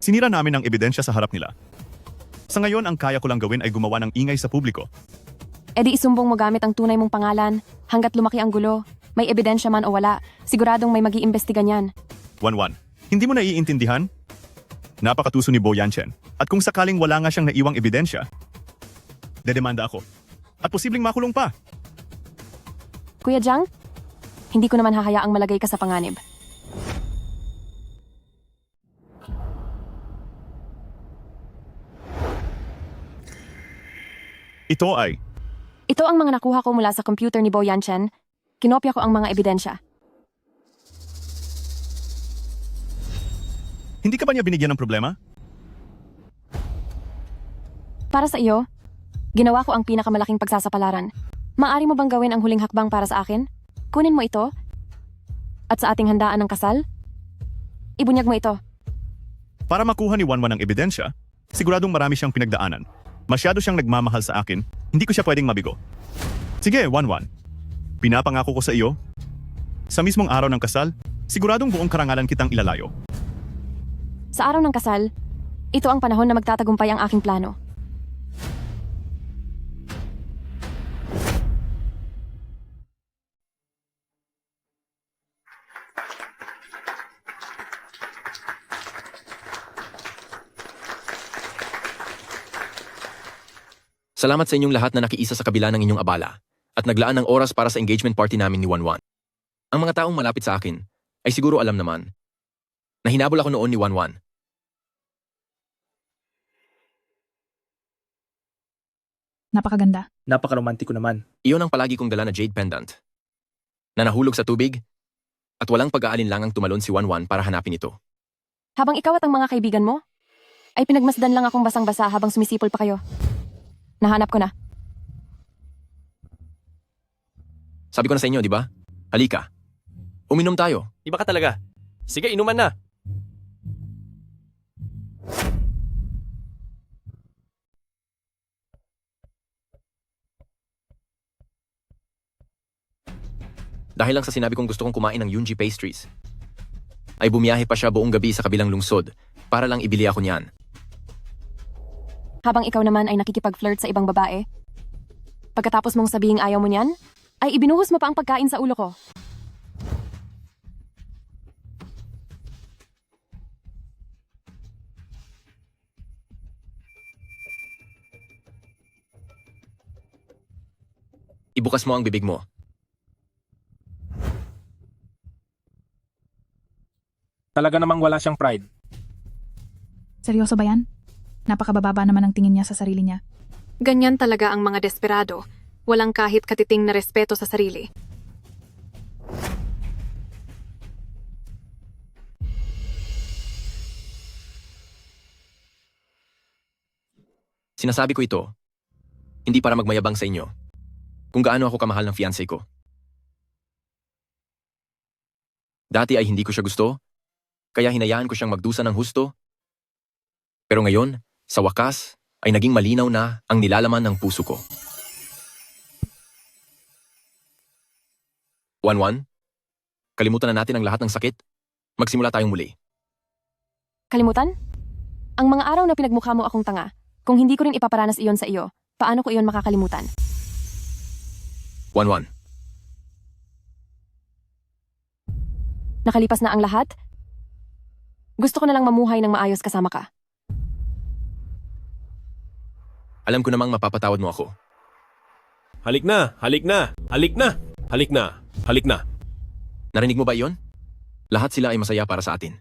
sinira namin ang ebidensya sa harap nila. Sa ngayon, ang kaya ko lang gawin ay gumawa ng ingay sa publiko. E di isumbong mo gamit ang tunay mong pangalan. Hanggat lumaki ang gulo, may ebidensya man o wala, siguradong may mag-iimbestiga niyan. Wanwan, hindi mo naiintindihan? Napakatuso ni Bo Yanchen. At kung sakaling wala nga siyang naiwang ebidensya, dedemanda ako. At posibleng makulong pa. Kuya Jiang, hindi ko naman hahayaang malagay ka sa panganib. Ito ay, Ito ang mga nakuha ko mula sa computer ni Boyan Chen. Kinopya ko ang mga ebidensya. hindi ka ba niya binigyan ng problema? Para sa iyo, ginawa ko ang pinakamalaking pagsasapalaran. Maari mo bang gawin ang huling hakbang para sa akin? Kunin mo ito. At sa ating handaan ng kasal, ibunyag mo ito. Para makuha ni Wanwan ang ebidensya, siguradong marami siyang pinagdaanan. Masyado siyang nagmamahal sa akin, hindi ko siya pwedeng mabigo. Sige, Wanwan. Pinapangako ko sa iyo, sa mismong araw ng kasal, siguradong buong karangalan kitang ilalayo. Sa araw ng kasal, ito ang panahon na magtatagumpay ang aking plano. Salamat sa inyong lahat na nakiisa sa kabila ng inyong abala at naglaan ng oras para sa engagement party namin ni Wanwan. Ang mga taong malapit sa akin ay siguro alam naman na hinabol ako noon ni Wanwan. Napakaganda. Napakaromantiko naman. Iyon ang palagi kong dala na jade pendant na nahulog sa tubig at walang pag-aalinlangang tumalon si Wanwan para hanapin ito. Habang ikaw at ang mga kaibigan mo, ay pinagmasdan lang akong basang-basa habang sumisipol pa kayo. Nahanap ko na. Sabi ko na sa inyo, di ba? Halika. Uminom tayo. Iba ka talaga. Sige, inuman na. Dahil lang sa sinabi kong gusto kong kumain ng Yunji pastries, ay bumiyahe pa siya buong gabi sa kabilang lungsod para lang ibili ako niyan. Habang ikaw naman ay nakikipag-flirt sa ibang babae. Pagkatapos mong sabihing ayaw mo niyan, ay ibinuhos mo pa ang pagkain sa ulo ko. Ibukas mo ang bibig mo. Talaga namang wala siyang pride. Seryoso ba yan? Napakabababa naman ang tingin niya sa sarili niya. Ganyan talaga ang mga desperado. Walang kahit katiting na respeto sa sarili. Sinasabi ko ito, hindi para magmayabang sa inyo, kung gaano ako kamahal ng fiancé ko. Dati ay hindi ko siya gusto, kaya hinayaan ko siyang magdusa ng husto. Pero ngayon, sa wakas, ay naging malinaw na ang nilalaman ng puso ko. 1-1, kalimutan na natin ang lahat ng sakit. Magsimula tayong muli. Kalimutan? Ang mga araw na pinagmukha mo akong tanga, kung hindi ko rin ipaparanas iyon sa iyo, paano ko iyon makakalimutan? 1-1. Nakalipas na ang lahat? Gusto ko na lang mamuhay ng maayos kasama ka. Alam ko namang mapapatawad mo ako. Halik na! Halik na! Halik na! Halik na! Halik na! Narinig mo ba iyon? Lahat sila ay masaya para sa atin.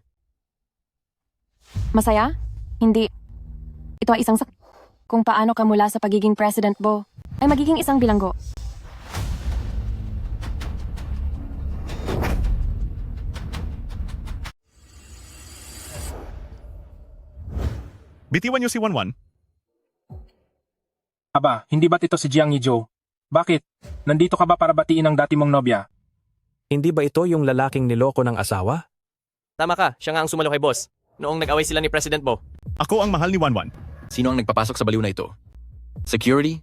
Masaya? Hindi. Ito ay isang kung paano ka mula sa pagiging President Bo, ay magiging isang bilanggo. Bitiwan niyo si 1-1. Aba, hindi ba't ito si Jiang Yizhou? Bakit? Nandito ka ba para batiin ang dati mong nobya? Hindi ba ito yung lalaking niloko ng asawa? Tama ka, siya nga ang sumalo kay boss. Noong nag-away sila ni President Bo. Ako ang mahal ni 1-1. Sino ang nagpapasok sa baliw na ito? Security?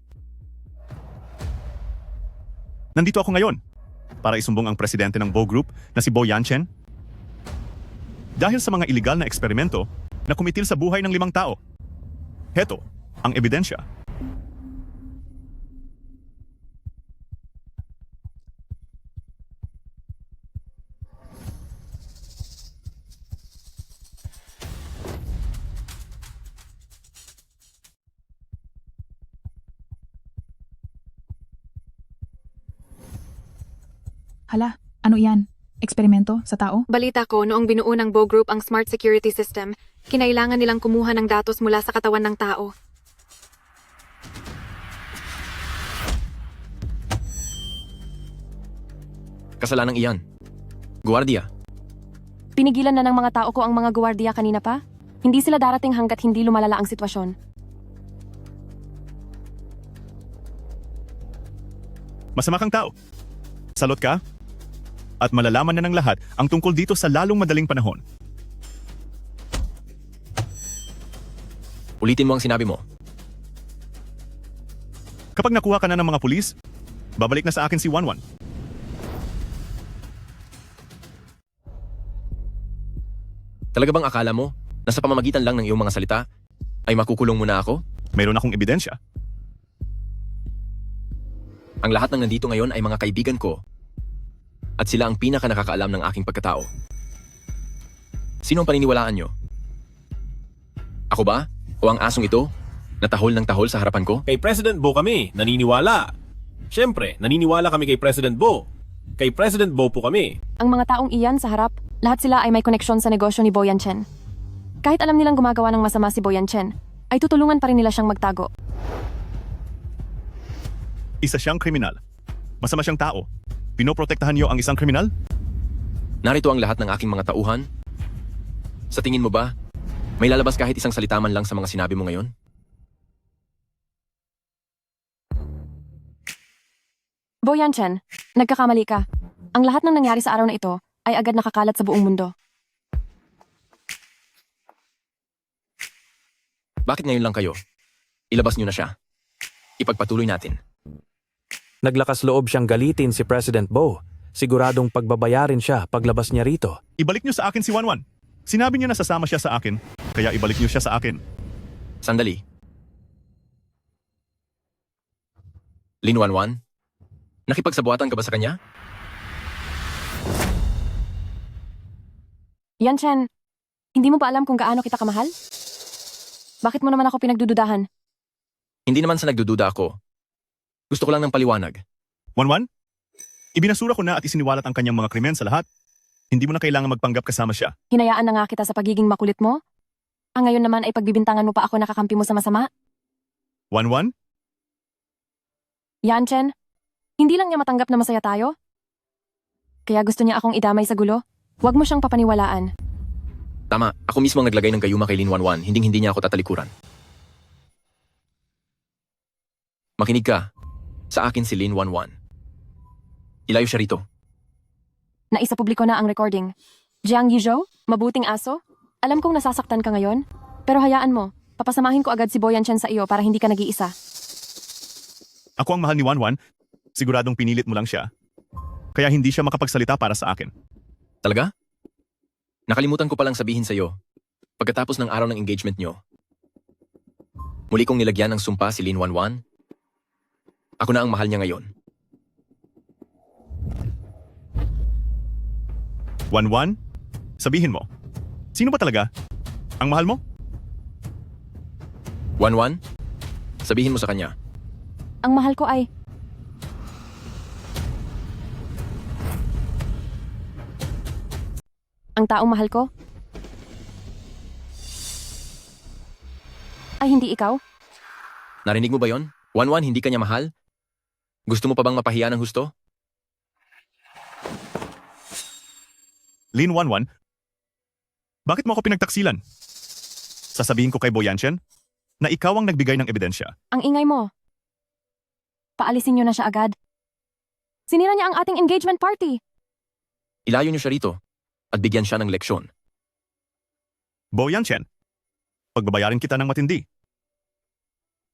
Nandito ako ngayon para isumbong ang presidente ng Bo Group na si Bo Yanchen dahil sa mga iligal na eksperimento na kumitil sa buhay ng 5 tao. Heto, ang ebidensya. Hala, ano yan? Eksperimento sa tao? Balita ko noong binuo ng Bo Group ang Smart Security System, kinailangan nilang kumuha ng datos mula sa katawan ng tao. Kasalanang iyan. Guardia. Pinigilan na ng mga tao ko ang mga guwardiya kanina pa? Hindi sila darating hanggat hindi lumalala ang sitwasyon. Masama kang tao. Salot ka? At malalaman na ng lahat ang tungkol dito sa lalong madaling panahon. Ulitin mo ang sinabi mo. Kapag nakuha ka na ng mga pulis, babalik na sa akin si 1-1. Talaga bang akala mo na sa pamamagitan lang ng iyong mga salita ay makukulong mo na ako? Mayroon akong ebidensya. Ang lahat ng nandito ngayon ay mga kaibigan ko at sila ang pinaka nakakaalam ng aking pagkatao. Sino ang paniniwalaan nyo? Ako ba? O ang asong ito na tahol ng tahol sa harapan ko? Kay President Bo kami, naniniwala. Siyempre, naniniwala kami kay President Bo. Kay President Bo po kami. Ang mga taong iyan sa harap, lahat sila ay may koneksyon sa negosyo ni Bo Yanchen. Kahit alam nilang gumagawa ng masama si Bo Yanchen, ay tutulungan pa rin nila siyang magtago. Isa siyang kriminal. Masama siyang tao. Pinoprotektahan niyo ang isang kriminal? Narito ang lahat ng aking mga tauhan. Sa tingin mo ba, may lalabas kahit isang salita man lang sa mga sinabi mo ngayon? Bo Yanchen, nagkakamali ka. Ang lahat ng nangyari sa araw na ito ay agad nakakalat sa buong mundo. Bakit ngayon lang kayo? Ilabas niyo na siya. Ipagpatuloy natin. Naglakas loob siyang galitin si President Bo. Siguradong pagbabayarin siya paglabas niya rito. Ibalik niyo sa akin si 1-1. Sinabi niyo na sasama siya sa akin, kaya ibalik niyo siya sa akin. Sandali. Lin 1-1? Nakipagsabuatan ka ba sa kanya? Yanchen, hindi mo ba alam kung gaano kita kamahal? Bakit mo naman ako pinagdududahan? Hindi naman sa nagdududa ako. Gusto ko lang ng paliwanag. Wanwan? Ibinasura ko na at isiniwalat ang kanyang mga krimen sa lahat. Hindi mo na kailangan magpanggap kasama siya. Hinayaan na nga kita sa pagiging makulit mo. Ang ngayon naman ay pagbibintangan mo pa ako nakakampi mo sa masama. Wanwan? Yanchen, hindi lang niya matanggap na masaya tayo. Kaya gusto niya akong idamay sa gulo. Huwag mo siyang papaniwalaan. Tama, ako mismo ang naglagay ng gayuma kay Lin Wanwan. Hindi niya ako tatalikuran. Makinig ka. Sa akin si Lin Wanwan. Ilayo siya rito. Naisapubliko na ang recording. Jiang Yizhou, mabuting aso. Alam kong nasasaktan ka ngayon, pero hayaan mo. Papasamahin ko agad si Bo Yanchen sa iyo para hindi ka nag-iisa. Ako ang mahal ni Wanwan. Siguradong pinilit mo lang siya. Kaya hindi siya makapagsalita para sa akin. Talaga? Nakalimutan ko palang sabihin sa iyo. Pagkatapos ng araw ng engagement nyo, muli kong nilagyan ng sumpa si Lin Wanwan. Ako na ang mahal niya ngayon. Wanwan? Sabihin mo. Sino ba talaga? Ang mahal mo? Wanwan, sabihin mo sa kanya. Ang mahal ko ay... Ang taong mahal ko? Ay hindi ikaw? Narinig mo ba yon? Wanwan, hindi ka niya mahal? Gusto mo pa bang mapahiya ng husto? Lin Wanwan? Bakit mo ako pinagtaksilan? Sasabihin ko kay Bo Yanchen na ikaw ang nagbigay ng ebidensya. Ang ingay mo. Paalisin niyo na siya agad. Sinira niya ang ating engagement party. Ilayo niyo siya rito at bigyan siya ng leksyon. Bo Yanchen, pagbabayarin kita ng matindi.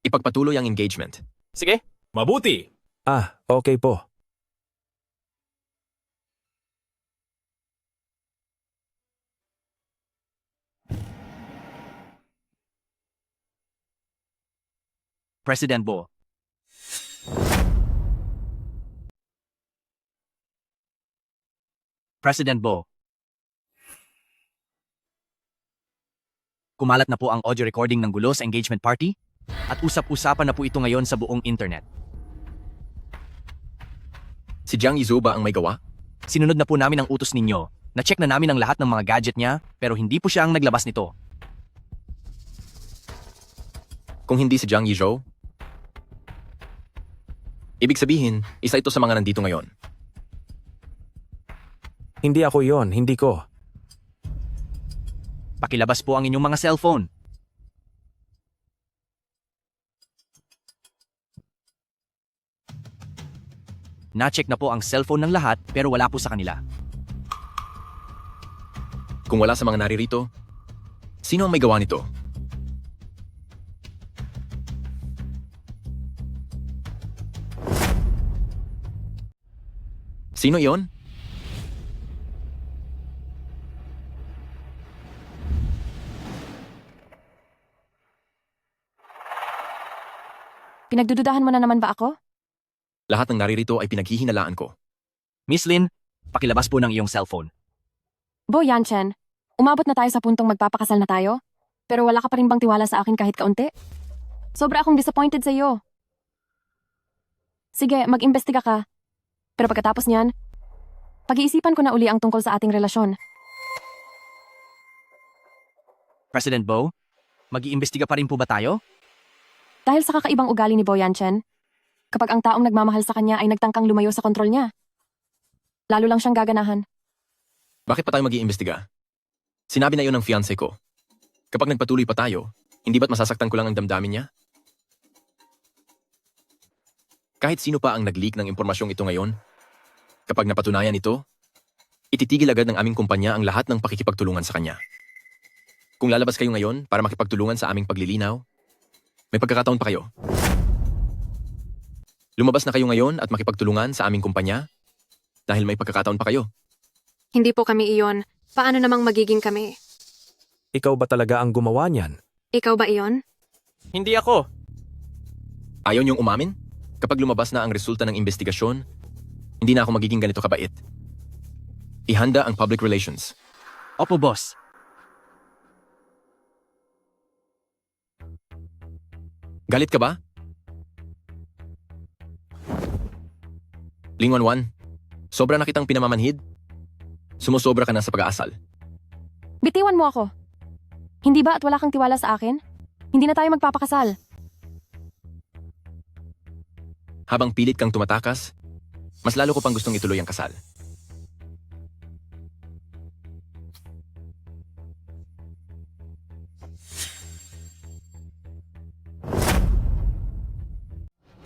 Ipagpatuloy ang engagement. Sige, mabuti. Ah, okay po. President Bo. President Bo. Kumalat na po ang audio recording ng gulo sa engagement party at usap-usapan na po ito ngayon sa buong internet. Si Jiang Yizhou ba ang may gawa? Sinunod na po namin ang utos ninyo. Na-check na namin ang lahat ng mga gadget niya pero hindi po siya ang naglabas nito. Kung hindi si Jiang Yizhou, ibig sabihin, isa ito sa mga nandito ngayon. Hindi ako yon, hindi ko. Pakilabas po ang inyong mga cellphone. Na-check na po ang cellphone ng lahat pero wala po sa kanila. Kung wala sa mga naririto, sino ang may gawa nito? Sino iyon? Pinagdududahan mo na naman ba ako? Lahat ng naririto ay pinaghihinalaan ko. Miss Lin, pakilabas po ng iyong cellphone. Bo Yanchen, umabot na tayo sa puntong magpapakasal na tayo? Pero wala ka pa rin bang tiwala sa akin kahit kaunti? Sobra akong disappointed sa iyo. Sige, mag-imbestiga ka. Pero pagkatapos niyan, pag-iisipan ko na uli ang tungkol sa ating relasyon. President Bo, mag-iimbestiga pa rin po ba tayo? Dahil sa kakaibang ugali ni Bo Yanchen, kapag ang taong nagmamahal sa kanya ay nagtangkang lumayo sa kontrol niya, lalo lang siyang gaganahan. Bakit pa tayo mag-iimbestiga? Sinabi na iyon ng fiancé ko. Kapag nagpatuloy pa tayo, hindi ba't masasaktan ko lang ang damdamin niya? Kahit sino pa ang nag-leak ng impormasyong ito ngayon, kapag napatunayan ito, ititigil agad ng aming kumpanya ang lahat ng pakikipagtulungan sa kanya. Kung lalabas kayo ngayon para makipagtulungan sa aming paglilinaw, may pagkakataon pa kayo. Lumabas na kayo ngayon at makipagtulungan sa aming kumpanya dahil may pagkakataon pa kayo. Hindi po kami iyon. Paano namang magiging kami? Ikaw ba talaga ang gumawa niyan? Ikaw ba iyon? Hindi ako. Ayaw niyong umamin? Kapag lumabas na ang resulta ng investigasyon, hindi na ako magiging ganito kabait. Ihanda ang public relations. Opo, boss. Galit ka ba? Ling 11, sobra na kitang pinamamanhid. Sumusobra ka na sa pag-aasal. Bitiwan mo ako. Hindi ba at wala kang tiwala sa akin? Hindi na tayo magpapakasal. Habang pilit kang tumatakas, mas lalo ko pang gustong ituloy ang kasal.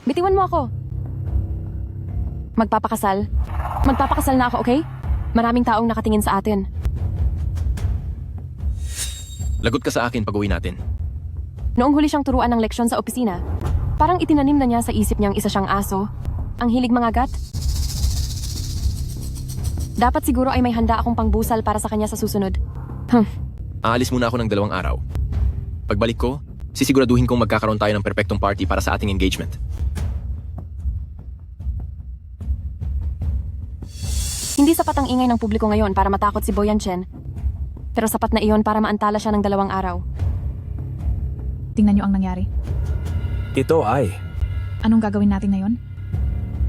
Bitiwan mo ako. Magpapakasal. Magpapakasal na ako, okay? Maraming taong nakatingin sa atin. Lagot ka sa akin pag-uwi natin. Noong huli siyang turuan ng leksyon sa opisina, parang itinanim na niya sa isip niyang isa siyang aso. Ang hilig mangagat. Dapat siguro ay may handa akong pangbusal para sa kanya sa susunod. Aalis muna ako ng 2 araw. Pagbalik ko, sisiguraduhin kong magkakaroon tayo ng perpektong party para sa ating engagement. Hindi sapat ang ingay ng publiko ngayon para matakot si Boyan Chen. Pero sapat na iyon para maantala siya ng 2 araw. Tingnan niyo ang nangyari. Ito ay... Anong gagawin natin ngayon?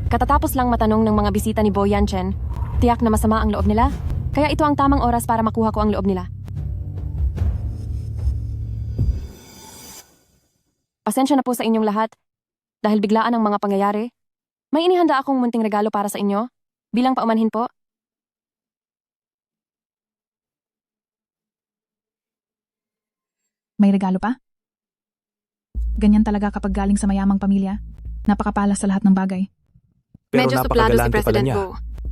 Katatapos lang matanong ng mga bisita ni Boyan Chen, tiyak na masama ang loob nila, kaya ito ang tamang oras para makuha ko ang loob nila. Pasensya na po sa inyong lahat. Dahil biglaan ang mga pangyayari, may inihanda akong munting regalo para sa inyo, bilang paumanhin po. May regalo pa? Ganyan talaga kapag galing sa mayamang pamilya. Napakapalas sa lahat ng bagay. Pero Medyo suplado si napakagalante pala President niya. Bo.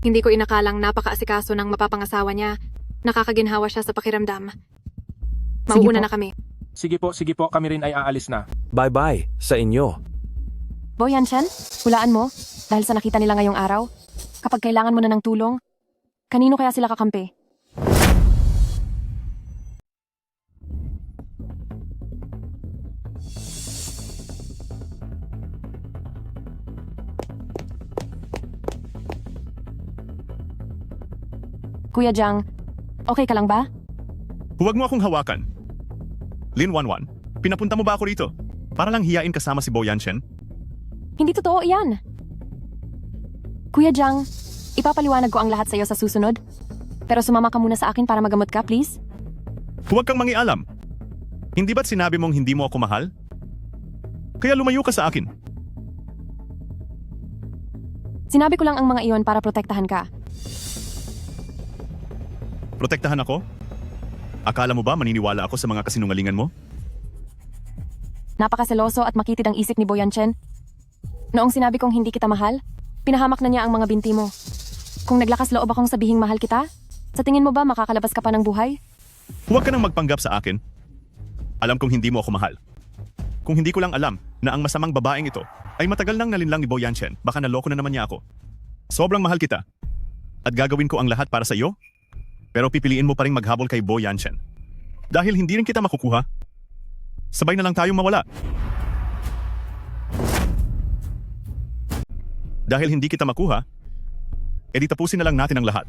Hindi ko inakalang napakaasikaso ng mapapangasawa niya. Nakakaginhawa siya sa pakiramdam. Sige Mauuna po. na kami. Sige po, kami rin ay aalis na. Bye-bye sa inyo. Boyan Chen, hulaan mo, dahil sa nakita nila ngayong araw, kapag kailangan mo na ng tulong, kanino kaya sila kakampi? Kuya Jiang, okay ka lang ba? Huwag mo akong hawakan. Lin 11, pinapunta mo ba ako rito? Para lang hiyain kasama si Boyan Chen? Hindi totoo iyan. Kuya Jiang, ipapaliwanag ko ang lahat sa iyo sa susunod. Pero sumama ka muna sa akin para magamot ka, please. Huwag kang mangialam. Hindi ba't sinabi mong hindi mo ako mahal? Kaya lumayo ka sa akin. Sinabi ko lang ang mga iyon para protektahan ka. Protektahan ako? Akala mo ba maniniwala ako sa mga kasinungalingan mo? Napakaseloso at makitid ang isip ni Boyan Chen. Noong sinabi kong hindi kita mahal, pinahamak na niya ang mga binti mo. Kung naglakas loob akong sabihing mahal kita, sa tingin mo ba makakalabas ka pa ng buhay? Huwag ka nang magpanggap sa akin. Alam kong hindi mo ako mahal. Kung hindi ko lang alam na ang masamang babaeng ito ay matagal nang nalinlang ni Boyan Chen, baka naloko na naman niya ako. Sobrang mahal kita. At gagawin ko ang lahat para sa iyo. Pero pipiliin mo pa rin maghabol kay Boyan Chen. Dahil hindi rin kita makukuha. Sabay na lang tayong mawala. Dahil hindi kita makuha, edi tapusin na lang natin ang lahat.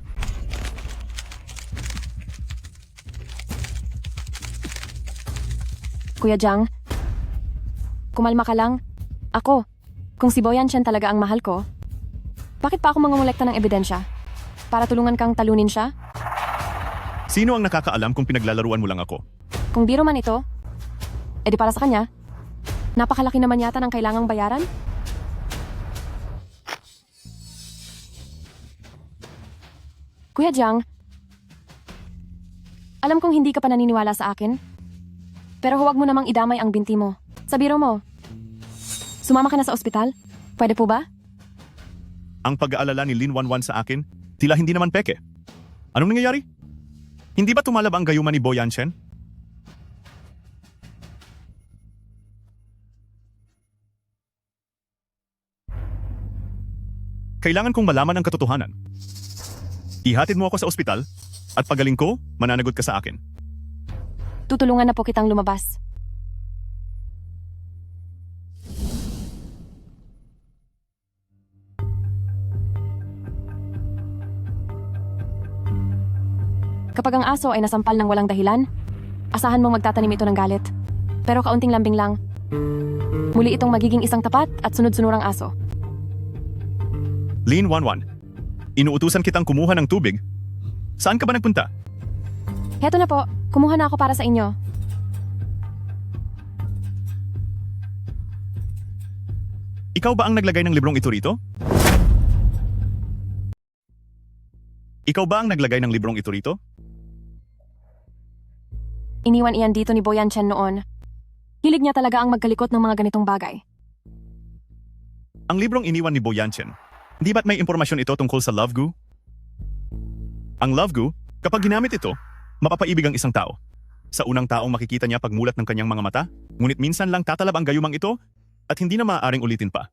Kuya Jiang, kumalma ka lang. Ako, kung si Boyan Chen talaga ang mahal ko, bakit pa ako mangungulekta ng ebidensya? Para tulungan kang talunin siya? Sino ang nakakaalam kung pinaglalaruan mo lang ako? Kung biro man ito, edi para sa kanya, napakalaki naman yata ng kailangang bayaran? Kuya Jiang, alam kong hindi ka pa naniniwala sa akin, pero huwag mo namang idamay ang binti mo. Sa biro mo, sumama ka na sa ospital? Pwede po ba? Ang pag-aalala ni Lin 11 sa akin, tila hindi naman peke. Anong nangyayari? Hindi ba tumalab ang gayuma ni Boyan Chen? Kailangan kong malaman ang katotohanan. Ihatid mo ako sa ospital at pagaling ko, mananagot ka sa akin. Tutulungan na po kitang lumabas. Kapag ang aso ay nasampal ng walang dahilan, asahan mong magtatanim ito ng galit. Pero kaunting lambing lang. Muli itong magiging isang tapat at sunod-sunurang aso. Lin 11. Inuutusan kitang kumuha ng tubig. Saan ka ba nagpunta? Heto na po, kumuha na ako para sa inyo. Ikaw ba ang naglagay ng librong ito rito? Ikaw ba ang naglagay ng librong ito rito? Iniwan iyan dito ni Boyan Chen noon. Hilig niya talaga ang magkalikot ng mga ganitong bagay. Ang librong iniwan ni Bo Yanchen. Hindi ba't may impormasyon ito tungkol sa Love Gu? Ang Love Gu, kapag ginamit ito, mapapaibig ang isang tao. Sa unang taong makikita niya pagmulat ng kanyang mga mata, ngunit minsan lang tatalab ang gayumang ito at hindi na maaaring ulitin pa.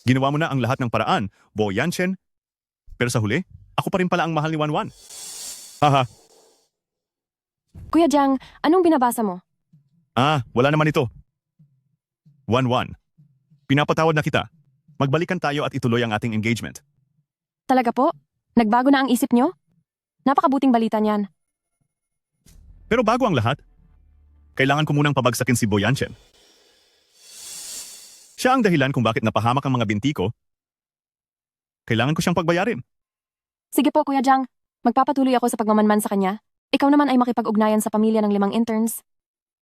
Ginawa mo na ang lahat ng paraan, Bo Yanchen, pero sa huli, ako pa rin pala ang mahal ni Wanwan. Haha, Kuya Jiang, anong binabasa mo? wala naman ito. Wanwan, pinapatawad na kita. Magbalikan tayo at ituloy ang ating engagement. Talaga po? Nagbago na ang isip niyo? Napakabuting balita niyan. Pero bago ang lahat, kailangan ko munang pabagsakin si Bo Yanchen. Siya ang dahilan kung bakit napahamak ang mga binti ko. Kailangan ko siyang pagbayarin. Sige po, Kuya Jiang. Magpapatuloy ako sa pagmamanman sa kanya. Ikaw naman ay makipag-ugnayan sa pamilya ng 5 interns.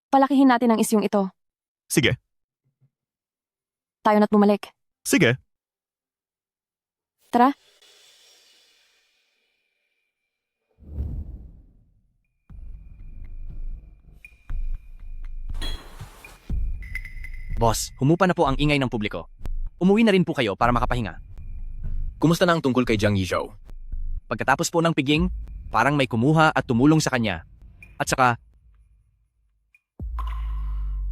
Palakihin natin ang isyong ito. Sige, Tayo na't bumalik. sige. Tara. Boss, humupa na po ang ingay ng publiko. Umuwi na rin po kayo para makapahinga. Kumusta na ang tungkol kay Jiang Yizhou? Pagkatapos po ng piging, parang may kumuha at tumulong sa kanya. At saka,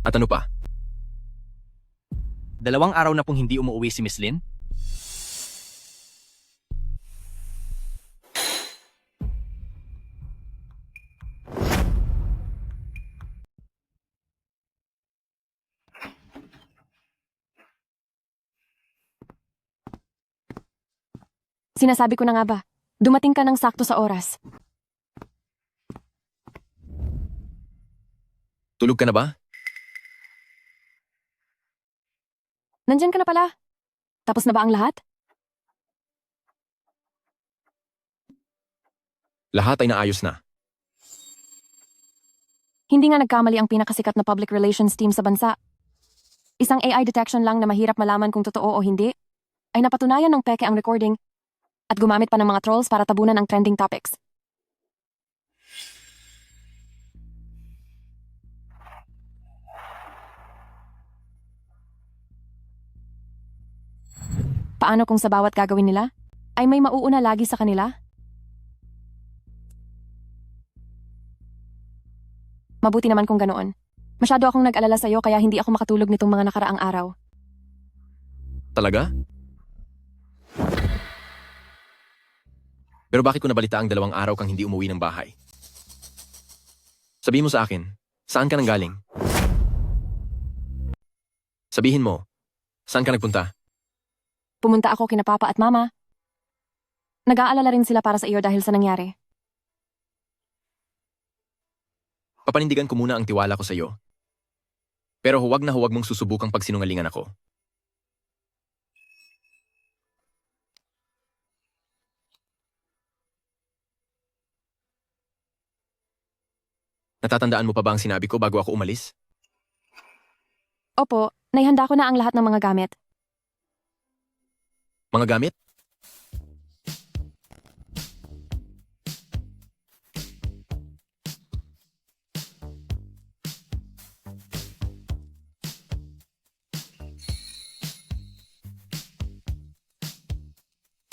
At ano pa? 2 araw na pong hindi umuwi si Miss Lin. Sinasabi ko na nga ba, dumating ka ng sakto sa oras. Tulog ka na ba? Nandyan ka na pala. Tapos na ba ang lahat? Lahat ay naayos na. Hindi nga nagkamali ang pinakasikat na public relations team sa bansa. Isang AI detection lang na mahirap malaman kung totoo o hindi, ay napatunayan ng peke ang recording at gumamit pa ng mga trolls para tabunan ang trending topics. Paano kung sa bawat gagawin nila, ay may mauuna lagi sa kanila? Mabuti naman kung ganoon. Masyado akong nag-alala sa'yo kaya hindi ako makatulog nitong mga nakaraang araw. Talaga? Pero bakit ko nabalita ang 2 araw kang hindi umuwi ng bahay? Sabihin mo sa akin, saan ka nanggaling? Sabihin mo, saan ka nagpunta? Pumunta ako kina Papa at Mama. Nag-aalala rin sila para sa iyo dahil sa nangyari. Papanindigan ko muna ang tiwala ko sa iyo. Pero huwag na huwag mong susubukang pagsinungalingan ako. Natatandaan mo pa ba ang sinabi ko bago ako umalis? Opo, naihanda ko na ang lahat ng mga gamit. Mga gamit?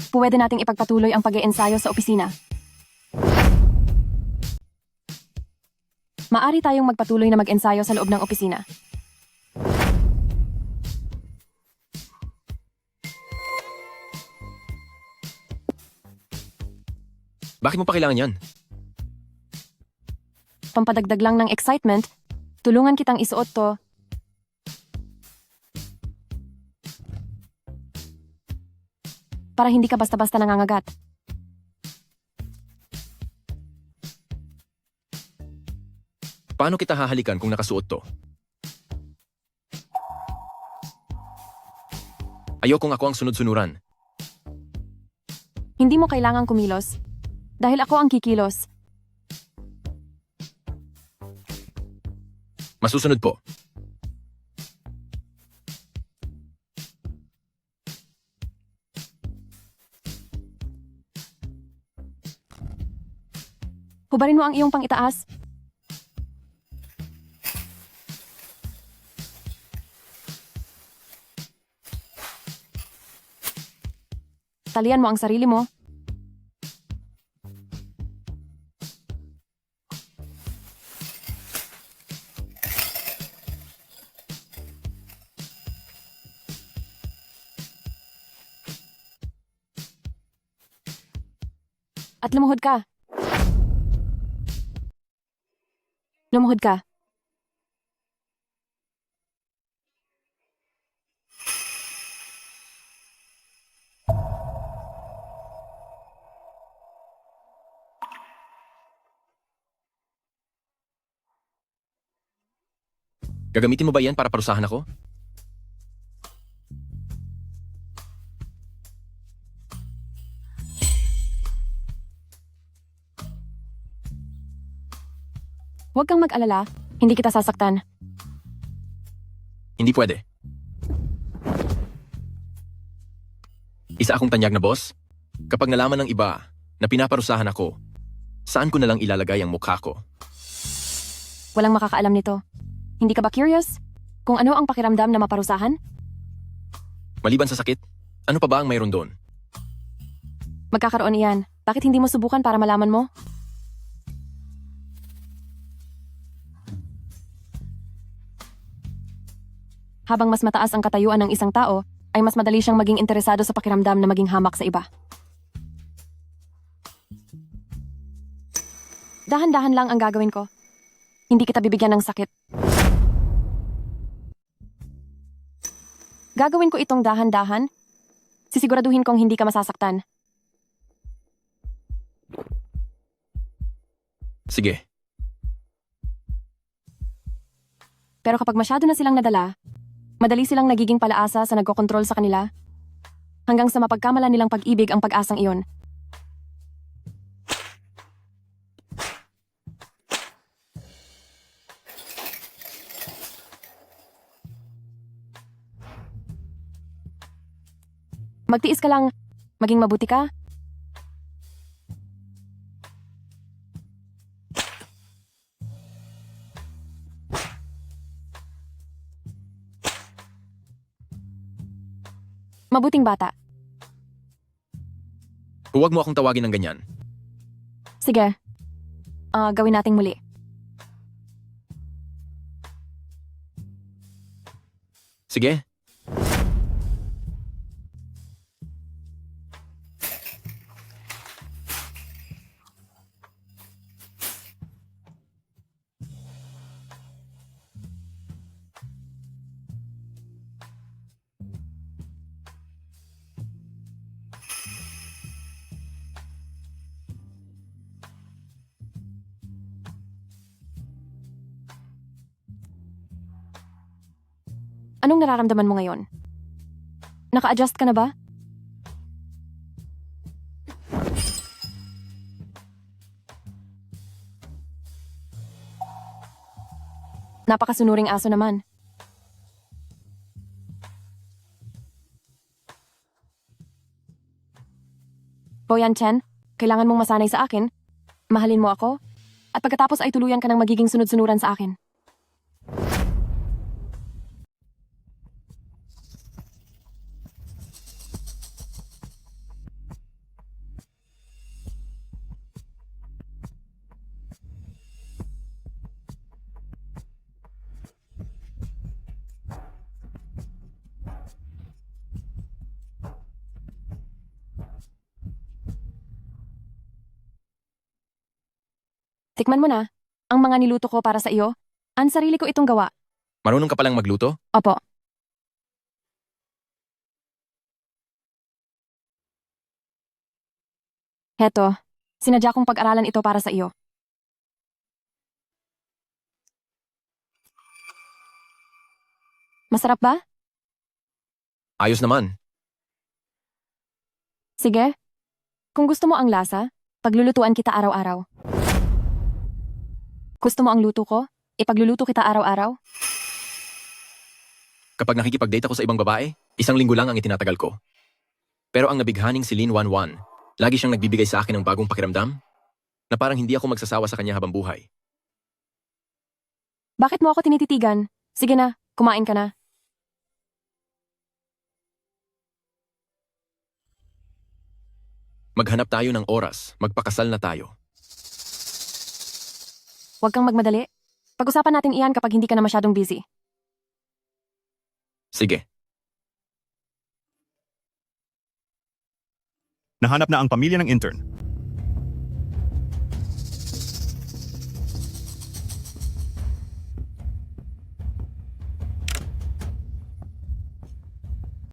Pwede nating ipagpatuloy ang pag-iensayo sa opisina. Maari tayong magpatuloy na mag-ensayo sa loob ng opisina. Bakit mo pa kailangan yan? Pampadagdag lang ng excitement, tulungan kitang isuot to. Para hindi ka basta-basta nangangagat. Paano kita hahalikan kung nakasuot to? Ayokong ako ang sunod-sunuran. Hindi mo kailangang kumilos. Dahil ako ang kikilos. Masusunod po. Hubarin mo ang iyong pangitaas. Talian mo ang sarili mo. At lumuhod ka. Lumuhod ka. Gagamitin mo ba yan para parusahan ako? Huwag kang mag-alala. Hindi kita sasaktan. Hindi pwede. Isa akong tanyag na boss. Kapag nalaman ng iba na pinaparusahan ako, saan ko na lang ilalagay ang mukha ko? Walang makakaalam nito. Hindi ka ba curious? Kung ano ang pakiramdam na maparusahan? Maliban sa sakit, ano pa ba ang mayroon doon? Magkakaroon iyan. Bakit hindi mo subukan para malaman mo? Habang mas mataas ang katayuan ng isang tao, ay mas madali siyang maging interesado sa pakiramdam na maging hamak sa iba. Dahan-dahan lang ang gagawin ko. Hindi kita bibigyan ng sakit. Gagawin ko itong dahan-dahan. Sisiguraduhin kong hindi ka masasaktan. Sige. Pero kapag masyado na silang nadala, madali silang nagiging palaasa sa nagkokontrol sa kanila hanggang sa mapagkamala nilang pag-ibig ang pag-asang iyon. Magtiis ka lang. Maging mabuti ka. Mabuting bata. Huwag mo akong tawagin ng ganyan. Sige. Gawin nating muli. Sige. Anong nararamdaman mo ngayon? Naka-adjust ka na ba? Napakasunuring aso naman. Boyan Chen, kailangan mong masanay sa akin. Mahalin mo ako. At pagkatapos ay tuluyan ka ng magiging sunod-sunuran sa akin. Tikman mo na. Ang mga niluto ko para sa iyo. Ang sarili ko itong gawa. Marunong ka palang magluto? Opo. Heto, sinadya kong pag-aralan ito para sa iyo. Masarap ba? Ayos naman. Sige. Kung gusto mo ang lasa, paglulutuan kita araw-araw. Gusto mo ang luto ko? Ipagluluto kita araw-araw? Kapag nakikipag-date ako sa ibang babae, 1 linggo lang ang itinatagal ko. Pero ang nabighaning si Lin Wanwan, lagi siyang nagbibigay sa akin ng bagong pakiramdam na parang hindi ako magsasawa sa kanya habang buhay. Bakit mo ako tinititigan? Sige na, kumain ka na. Maghanap tayo ng oras, magpakasal na tayo. Huwag kang magmadali. Pag-usapan natin iyan kapag hindi ka na masyadong busy. Sige. Nahanap na ang pamilya ng intern.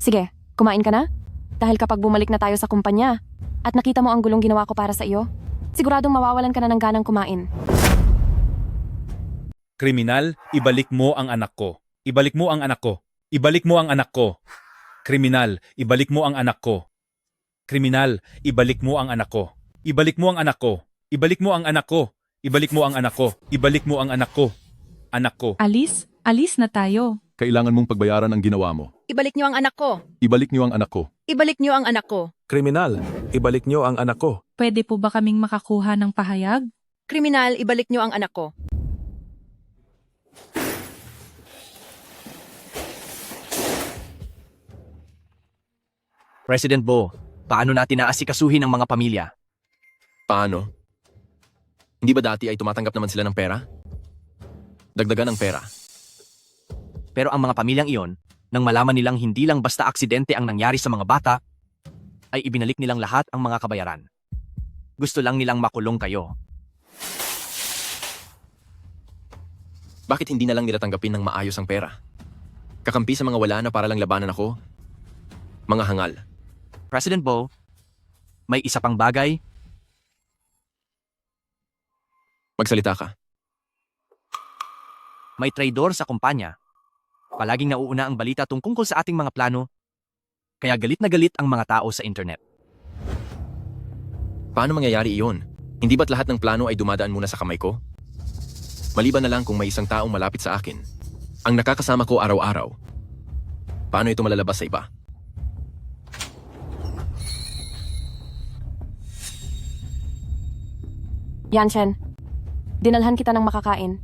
Sige, kumain ka na? Dahil kapag bumalik na tayo sa kumpanya at nakita mo ang gulong ginawa ko para sa iyo, siguradong mawawalan ka na ng ganang kumain. Kriminal, ibalik mo ang anak ko. Ibalik mo ang anak ko. Ibalik mo ang anak ko. Kriminal, ibalik mo ang anak ko. Kriminal, ibalik mo ang anak ko. Ibalik mo ang anak ko. Ibalik mo ang anak ko. Ibalik mo ang anak ko. Ibalik mo ang anak ko. Anak ko. Alis? Alis na tayo. Kailangan mong pagbayaran ang ginawa mo. Ibalik niyo ang anak ko. Ibalik niyo ang anak ko. Ibalik niyo ang anak ko. Kriminal, ibalik niyo ang anak ko. Pwede po ba kaming makakuha ng pahayag? Kriminal, ibalik niyo ang anak ko. President Bo, paano natin naasikasuhin ang mga pamilya? Paano? Hindi ba dati ay tumatanggap naman sila ng pera? Dagdagan ng pera. Pero ang mga pamilyang iyon, nang malaman nilang hindi lang basta aksidente ang nangyari sa mga bata, ay ibinalik nilang lahat ang mga kabayaran. Gusto lang nilang makulong kayo. Bakit hindi na lang nila tanggapin ng maayos ang pera? Kakampi sa mga wala na para lang labanan ako? Mga hangal. President Bo, may isa pang bagay. Magsalita ka. May traidor sa kumpanya. Palaging nauuna ang balita tungkol sa ating mga plano, kaya galit na galit ang mga tao sa internet. Paano mangyayari iyon? Hindi ba't lahat ng plano ay dumadaan muna sa kamay ko? Maliban na lang kung may isang taong malapit sa akin, ang nakakasama ko araw-araw. Paano ito malalabas sa iba? Yanchen, dinalhan kita ng makakain.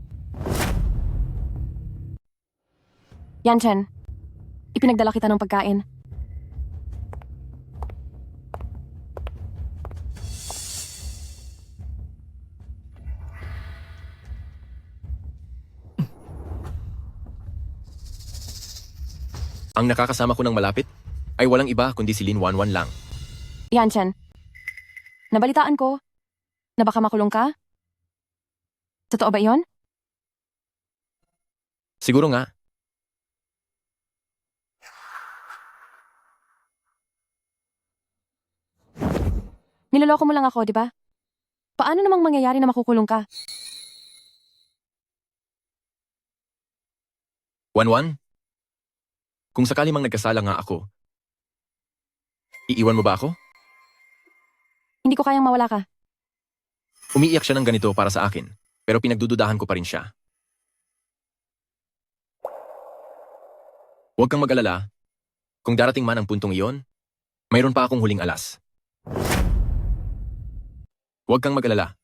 Yanchen, ipinagdala kita ng pagkain. Ang nakakasama ko ng malapit ay walang iba kundi si Lin Wanwan lang. Yanchen, nabalitaan ko na baka makulong ka? Totoo ba iyon? Siguro nga. Niloloko mo lang ako, di ba? Paano namang mangyayari na makukulong ka? Wanwan? Kung sakali mang nagkasala nga ako, iiwan mo ba ako? Hindi ko kayang mawala ka. Umiiyak siya ng ganito para sa akin, pero pinagdududahan ko pa rin siya. Huwag kang mag-alala. Kung darating man ang puntong iyon, mayroon pa akong huling alas. Huwag kang mag-alala.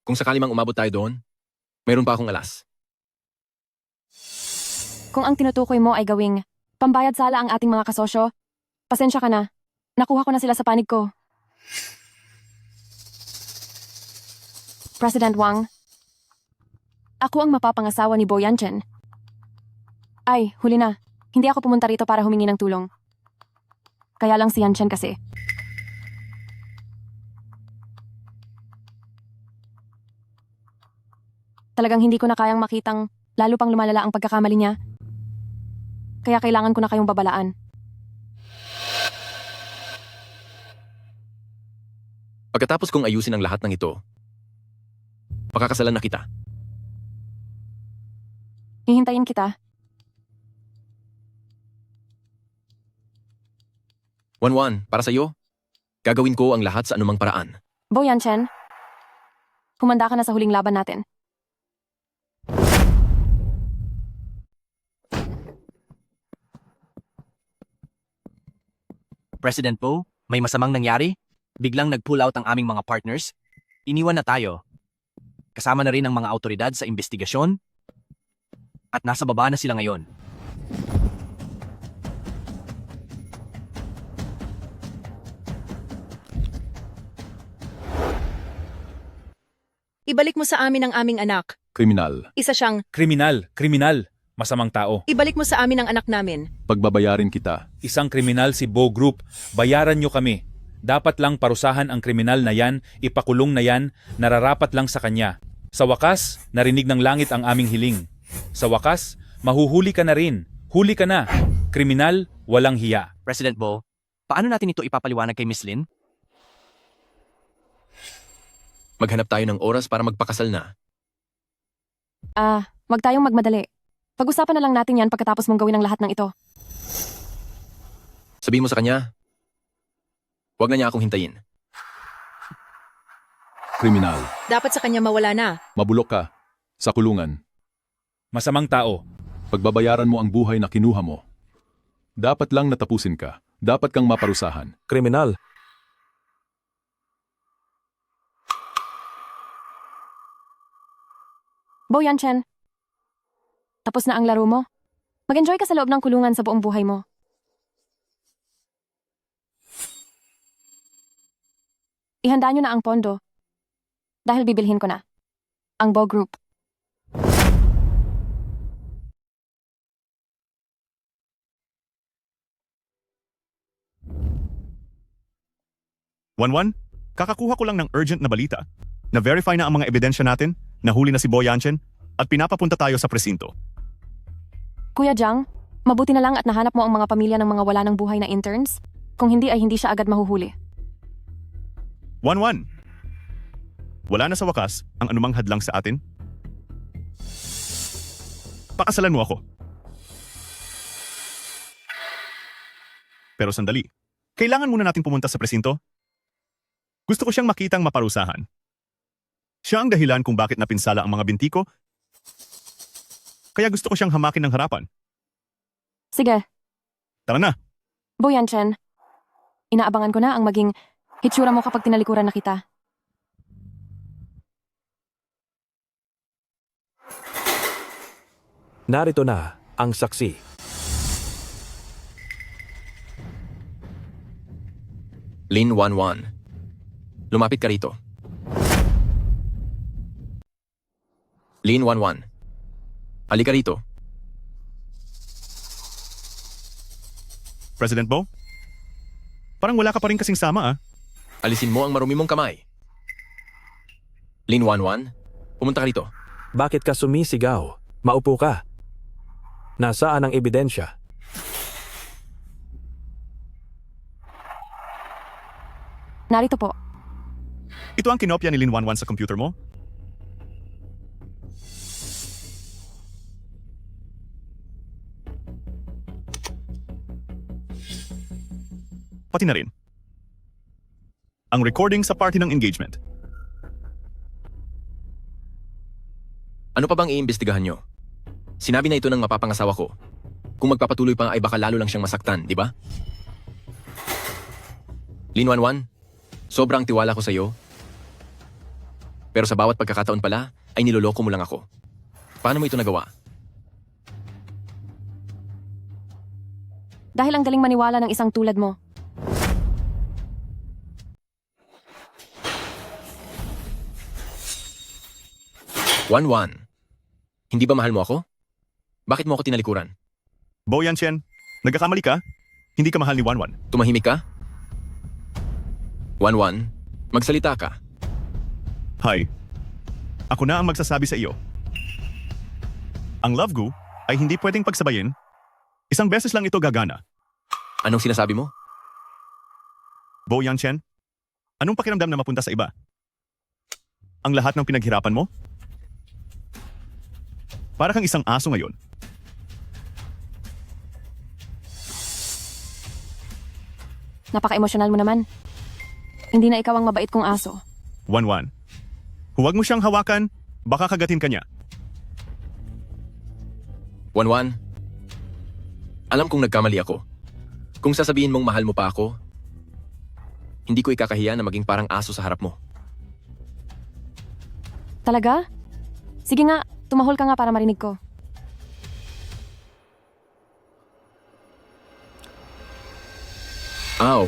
Kung sakali mang umabot tayo doon, mayroon pa akong alas. Kung ang tinutukoy mo ay gawing pambayad sala ang ating mga kasosyo, pasensya ka na. Nakuha ko na sila sa panig ko. President Wang, ako ang mapapangasawa ni Bo Yanchen. Ay, huli na. Hindi ako pumunta rito para humingi ng tulong. Kaya lang si Yanchen kasi. Talagang hindi ko na kayang makitang lalo pang lumalala ang pagkakamali niya. Kaya kailangan ko na kayong babalaan. Pagkatapos kong ayusin ang lahat ng ito, pakakasalan na kita. Hihintayin kita. Wanwan, para sa'yo, Gagawin ko ang lahat sa anumang paraan. Bo Yanchen, humanda ka na sa huling laban natin. President Bo, may masamang nangyari? Biglang nag-pull out ang aming mga partners? Iniwan na tayo. Kasama na rin ang mga autoridad sa investigasyon? At nasa baba na sila ngayon. Ibalik mo sa amin ang aming anak. Kriminal. Isa siyang, Kriminal, kriminal, masamang tao. ibalik mo sa amin ang anak namin. Pagbabayarin kita. Isang kriminal si Bo Group, bayaran nyo kami. Dapat lang parusahan ang kriminal na yan, ipakulong na yan, nararapat lang sa kanya. Sa wakas, narinig ng langit ang aming hiling. Sa wakas, mahuhuli ka na rin. Huli ka na. Kriminal, walang hiya. President Bo, paano natin ito ipapaliwanag kay Miss Lin? Maghanap tayo ng oras para magpakasal na. Wag tayong magmadali. Pag-usapan na lang natin yan pagkatapos mong gawin ang lahat ng ito. Sabihin mo sa kanya, huwag na niya akong hintayin. Kriminal. Dapat sa kanya mawala na. Mabulok ka. Sa kulungan. Masamang tao. Pagbabayaran mo ang buhay na kinuha mo. Dapat lang natapusin ka. Dapat kang maparusahan. Kriminal. Bo Yanchen, tapos na ang laro mo. Mag-enjoy ka sa loob ng kulungan sa buong buhay mo. Ihanda nyo na ang pondo. Dahil bibilhin ko na. Ang Bo Group. Wanwan, kakakuha ko lang ng urgent na balita. Na-verify na ang mga ebidensya natin, nahuli na si Bo Yanchen, at pinapapunta tayo sa presinto. Kuya Jiang, mabuti na lang at nahanap mo ang mga pamilya ng mga wala ng buhay na interns. Kung hindi ay hindi siya agad mahuhuli. Wanwan, wala na sa wakas ang anumang hadlang sa atin. Pakasalan mo ako. Pero sandali, kailangan muna natin pumunta sa presinto. Gusto ko siyang makitang maparusahan. Siya ang dahilan kung bakit napinsala ang mga binti ko. Kaya gusto ko siyang hamakin ng harapan. Sige, Tara na. Bo Yanchen. Inaabangan ko na ang maging hitsura mo kapag tinalikuran na kita. Narito na ang saksi. Lin Wanwan, lumapit ka rito. Lin Wanwan, halika rito. President Bo? Parang wala ka pa rin kasing sama ah. Alisin mo ang marumi mong kamay. Lin Wanwan, pumunta ka rito. Bakit ka sumisigaw? Maupo ka. Nasaan ang ebidensya? Narito po. Ito ang kinopya ni Lin Wanwan sa computer mo? Pati na rin. Ang recording sa party ng engagement. Ano pa bang iimbestigahan nyo? Sinabi na ito ng mapapangasawa ko. Kung magpapatuloy pa ay baka lalo lang siyang masaktan, di ba? Lin Wanwan, sobrang tiwala ko sa iyo. Pero sa bawat pagkakataon pala, ay niloloko mo lang ako. Paano mo ito nagawa? Dahil ang galing maniwala ng isang tulad mo. Wanwan, hindi ba mahal mo ako? Bakit mo ako tinalikuran? Bo Yanchen, nagkakamali ka? Hindi ka mahal ni Wanwan. Tumahimik ka? Wanwan, magsalita ka. Hi. Ako na ang magsasabi sa iyo. Ang love gu ay hindi pwedeng pagsabayin. Isang beses lang ito gagana. Anong sinasabi mo? Bo Yanchen, anong pakiramdam na mapunta sa iba? Ang lahat ng pinaghirapan mo? Para kang isang aso ngayon. Napaka-emosyonal mo naman. Hindi na ikaw ang mabait kong aso. 1-1. Huwag mo siyang hawakan, baka kagatin ka niya. 1-1. Alam kong nagkamali ako. Kung sasabihin mong mahal mo pa ako, hindi ko ikakahiya na maging parang aso sa harap mo. Talaga? Sige nga, tumahol ka nga para marinig ko. Aw,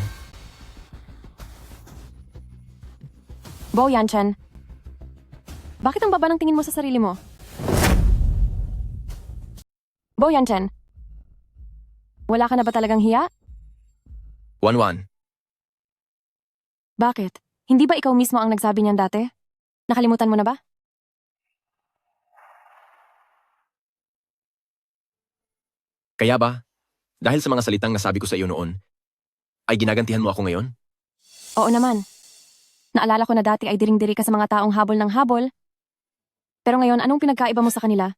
Bo Yanchan, bakit ang baba ng tingin mo sa sarili mo? Bo Yanchan, wala ka na ba talagang hiya? 1-1. Bakit? Hindi ba ikaw mismo ang nagsabi niyan dati? Nakalimutan mo na ba? Kaya ba, dahil sa mga salitang nasabi ko sa iyo noon, ay ginagantihan mo ako ngayon? Oo naman. Naalala ko na dati ay diring-diri ka sa mga taong habol ng habol. Pero ngayon, anong pinagkaiba mo sa kanila?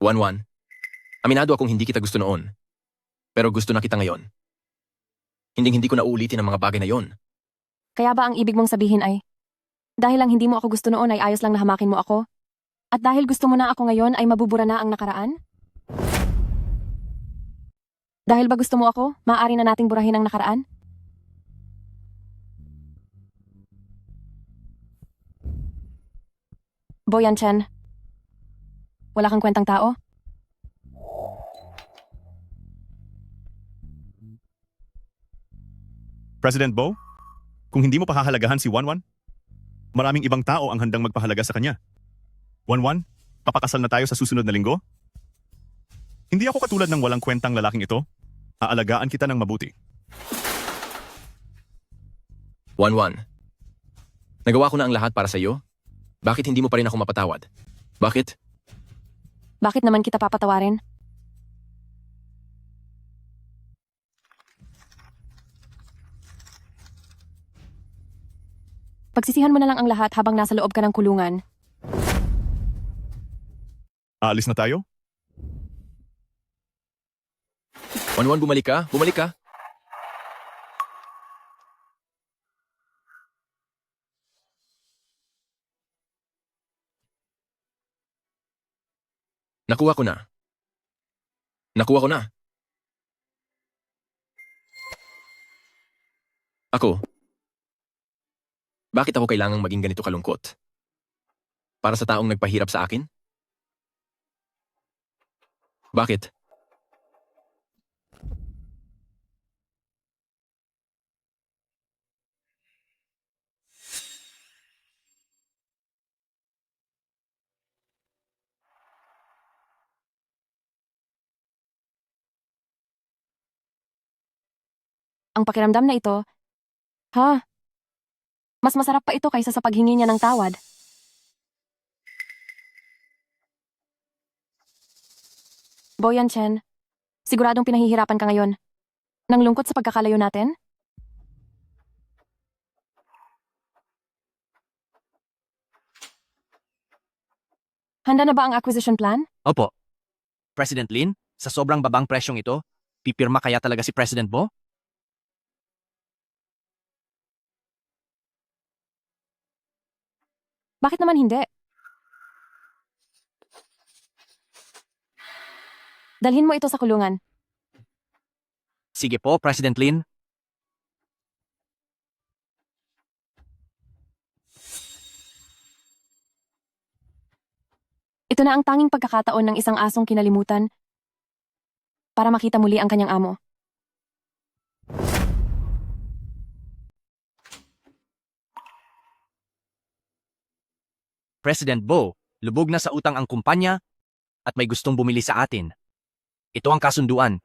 1-1. Aminado akong hindi kita gusto noon. Pero gusto na kita ngayon. Hindi ko na uulitin ang mga bagay na yon. Kaya ba ang ibig mong sabihin ay, dahil lang hindi mo ako gusto noon ay ayos lang na hamakin mo ako? At dahil gusto mo na ako ngayon ay mabubura na ang nakaraan? Dahil ba gusto mo ako, maaari na nating burahin ang nakaraan? Boyan Chen, wala kang kwentang tao? President Bo, kung hindi mo pahahalagahan si 1-1, maraming ibang tao ang handang magpahalaga sa kanya. 1-1, papakasal na tayo sa susunod na linggo? Hindi ako katulad ng walang kwentang lalaking ito. Aalagaan kita ng mabuti. 1-1. Nagawa ko na ang lahat para sa iyo? Bakit hindi mo pa rin ako mapatawad? Bakit? Bakit naman kita papatawarin? Pagsisihan mo na lang ang lahat habang nasa loob ka ng kulungan. Aalis na tayo? 1-1, bumalik ka? Bumalik ka? Nakuha ko na. Nakuha ko na. Ako. Bakit ako kailangang maging ganito kalungkot? Para sa taong nagpahirap sa akin? Bakit? Ang pakiramdam na ito, mas masarap pa ito kaysa sa paghingi niya ng tawad. Boyan Chen, siguradong pinahihirapan ka ngayon. Nang lungkot sa pagkakalayo natin? Handa na ba ang acquisition plan? Opo. President Lin, sa sobrang babang presyong ito, pipirma kaya talaga si President Bo? Bakit naman hindi? Dalhin mo ito sa kulungan. Sige po, President Lin. Ito na ang tanging pagkakataon ng isang asong kinalimutan para makita muli ang kanyang amo. President Bo, lubog na sa utang ang kumpanya at may gustong bumili sa atin. Ito ang kasunduan.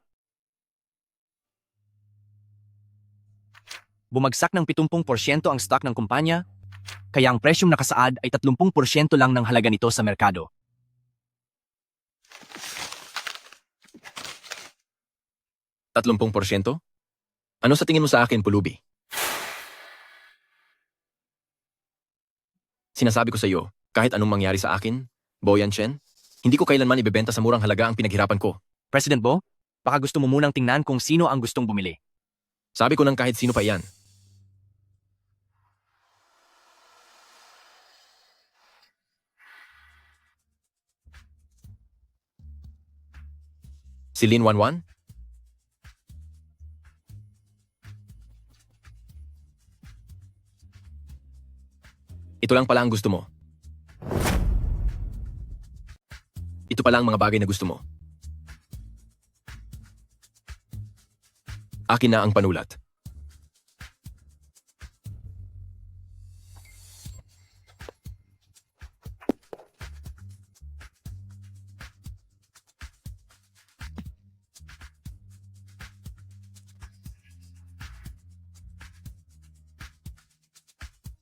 Bumagsak ng 70% ang stock ng kumpanya, kaya ang presyong nakasaad ay 30% lang ng halaga nito sa merkado. $30%? Ano sa tingin mo sa akin, Pulubi? Sinasabi ko sa iyo, kahit anong mangyari sa akin, Boyan Chen, hindi ko kailanman ibebenta sa murang halaga ang pinaghirapan ko. President Bo, baka gusto mo munang tingnan kung sino ang gustong bumili. Sabi ko ng kahit sino pa yan. Si Lin Wanwan? Ito lang pala ang gusto mo. Ito pala ang mga bagay na gusto mo. Akin na ang panulat.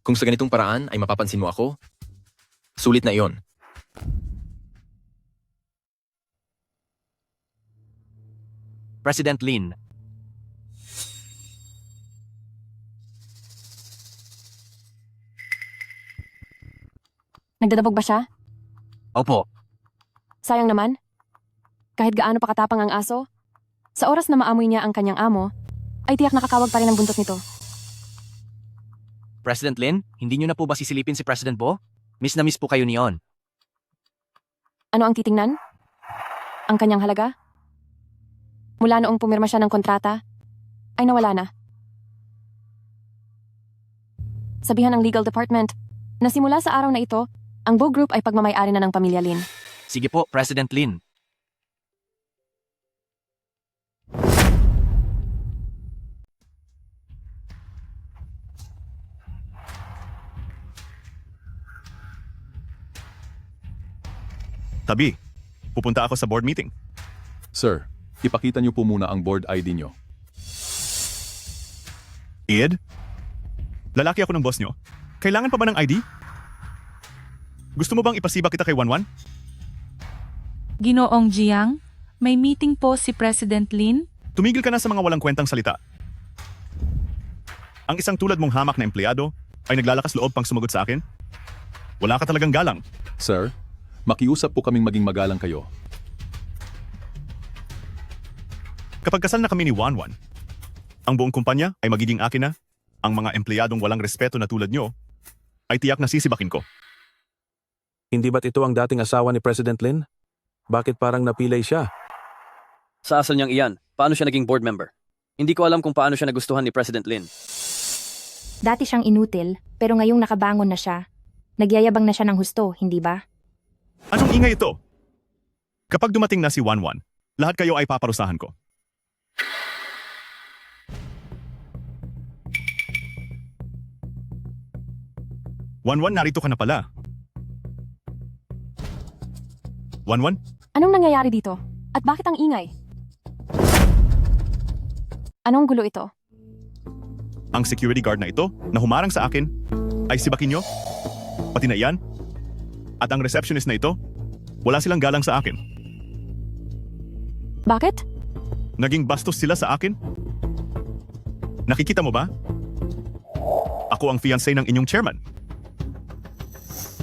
Kung sa ganitong paraan ay mapapansin mo ako, sulit na iyon. President Lin, Nagdadabog ba siya? opo, Sayang naman. Kahit gaano pa katapang ang aso, sa oras na maamoy niya ang kanyang amo, ay tiyak nakakawag pa rin ang buntot nito. President Lin, hindi niyo na po ba sisilipin si President Bo? Miss na miss po kayo niyon. Ano ang titingnan? Ang kanyang halaga? Mula noong pumirma siya ng kontrata, ay nawala na. Sabihan ng legal department na simula sa araw na ito, ang Bo Group ay pagmamay-ari na ng pamilya Lin. Sige po, President Lin. Tabi, pupunta ako sa board meeting. Sir, ipakita niyo po muna ang board ID niyo. Ed? Lalaki ako ng boss nyo. Kailangan pa ba ng ID? Gusto mo bang ipasiba kita kay Wanwan? Ginoong Jiang, may meeting po si President Lin. Tumigil ka na sa mga walang kwentang salita. Ang isang tulad mong hamak na empleyado ay naglalakas loob pang sumagot sa akin? Wala ka talagang galang. Sir, makiusap po kaming maging magalang kayo. Kapag kasal na kami ni Wanwan, ang buong kumpanya ay magiging akin na. Ang mga empleyadong walang respeto na tulad nyo ay tiyak na sisibakin ko. Hindi ba't ito ang dating asawa ni President Lin? Bakit parang napilay siya? Sa asal niyang iyan, paano siya naging board member? Hindi ko alam kung paano siya nagustuhan ni President Lin. Dati siyang inutil, pero ngayong nakabangon na siya. Nagyayabang na siya ng husto, hindi ba? Anong ingay ito? Kapag dumating na si Wanwan, lahat kayo ay paparusahan ko. Wanwan, narito ka na pala. Wanwan? Anong nangyayari dito? At bakit ang ingay? Anong gulo ito? Ang security guard na ito na humarang sa akin ay sibakin nyo? Pati na iyan? At ang receptionist na ito, wala silang galang sa akin. Bakit? Naging bastos sila sa akin? Nakikita mo ba? Ako ang fiancé ng inyong chairman.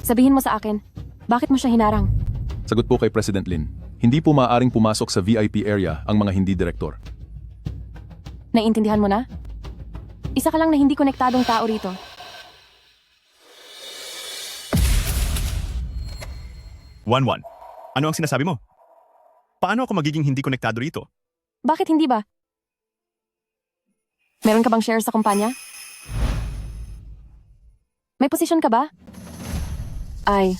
Sabihin mo sa akin, bakit mo siya hinarang? Sagot po kay President Lin, hindi po maaaring pumasok sa VIP area ang mga hindi direktor. Naiintindihan mo na? Isa ka lang na hindi konektadong tao rito. Wanwan, ano ang sinasabi mo? Paano ako magiging hindi konektado rito? Bakit hindi ba? Meron ka bang shares sa kumpanya? May posisyon ka ba? Ay,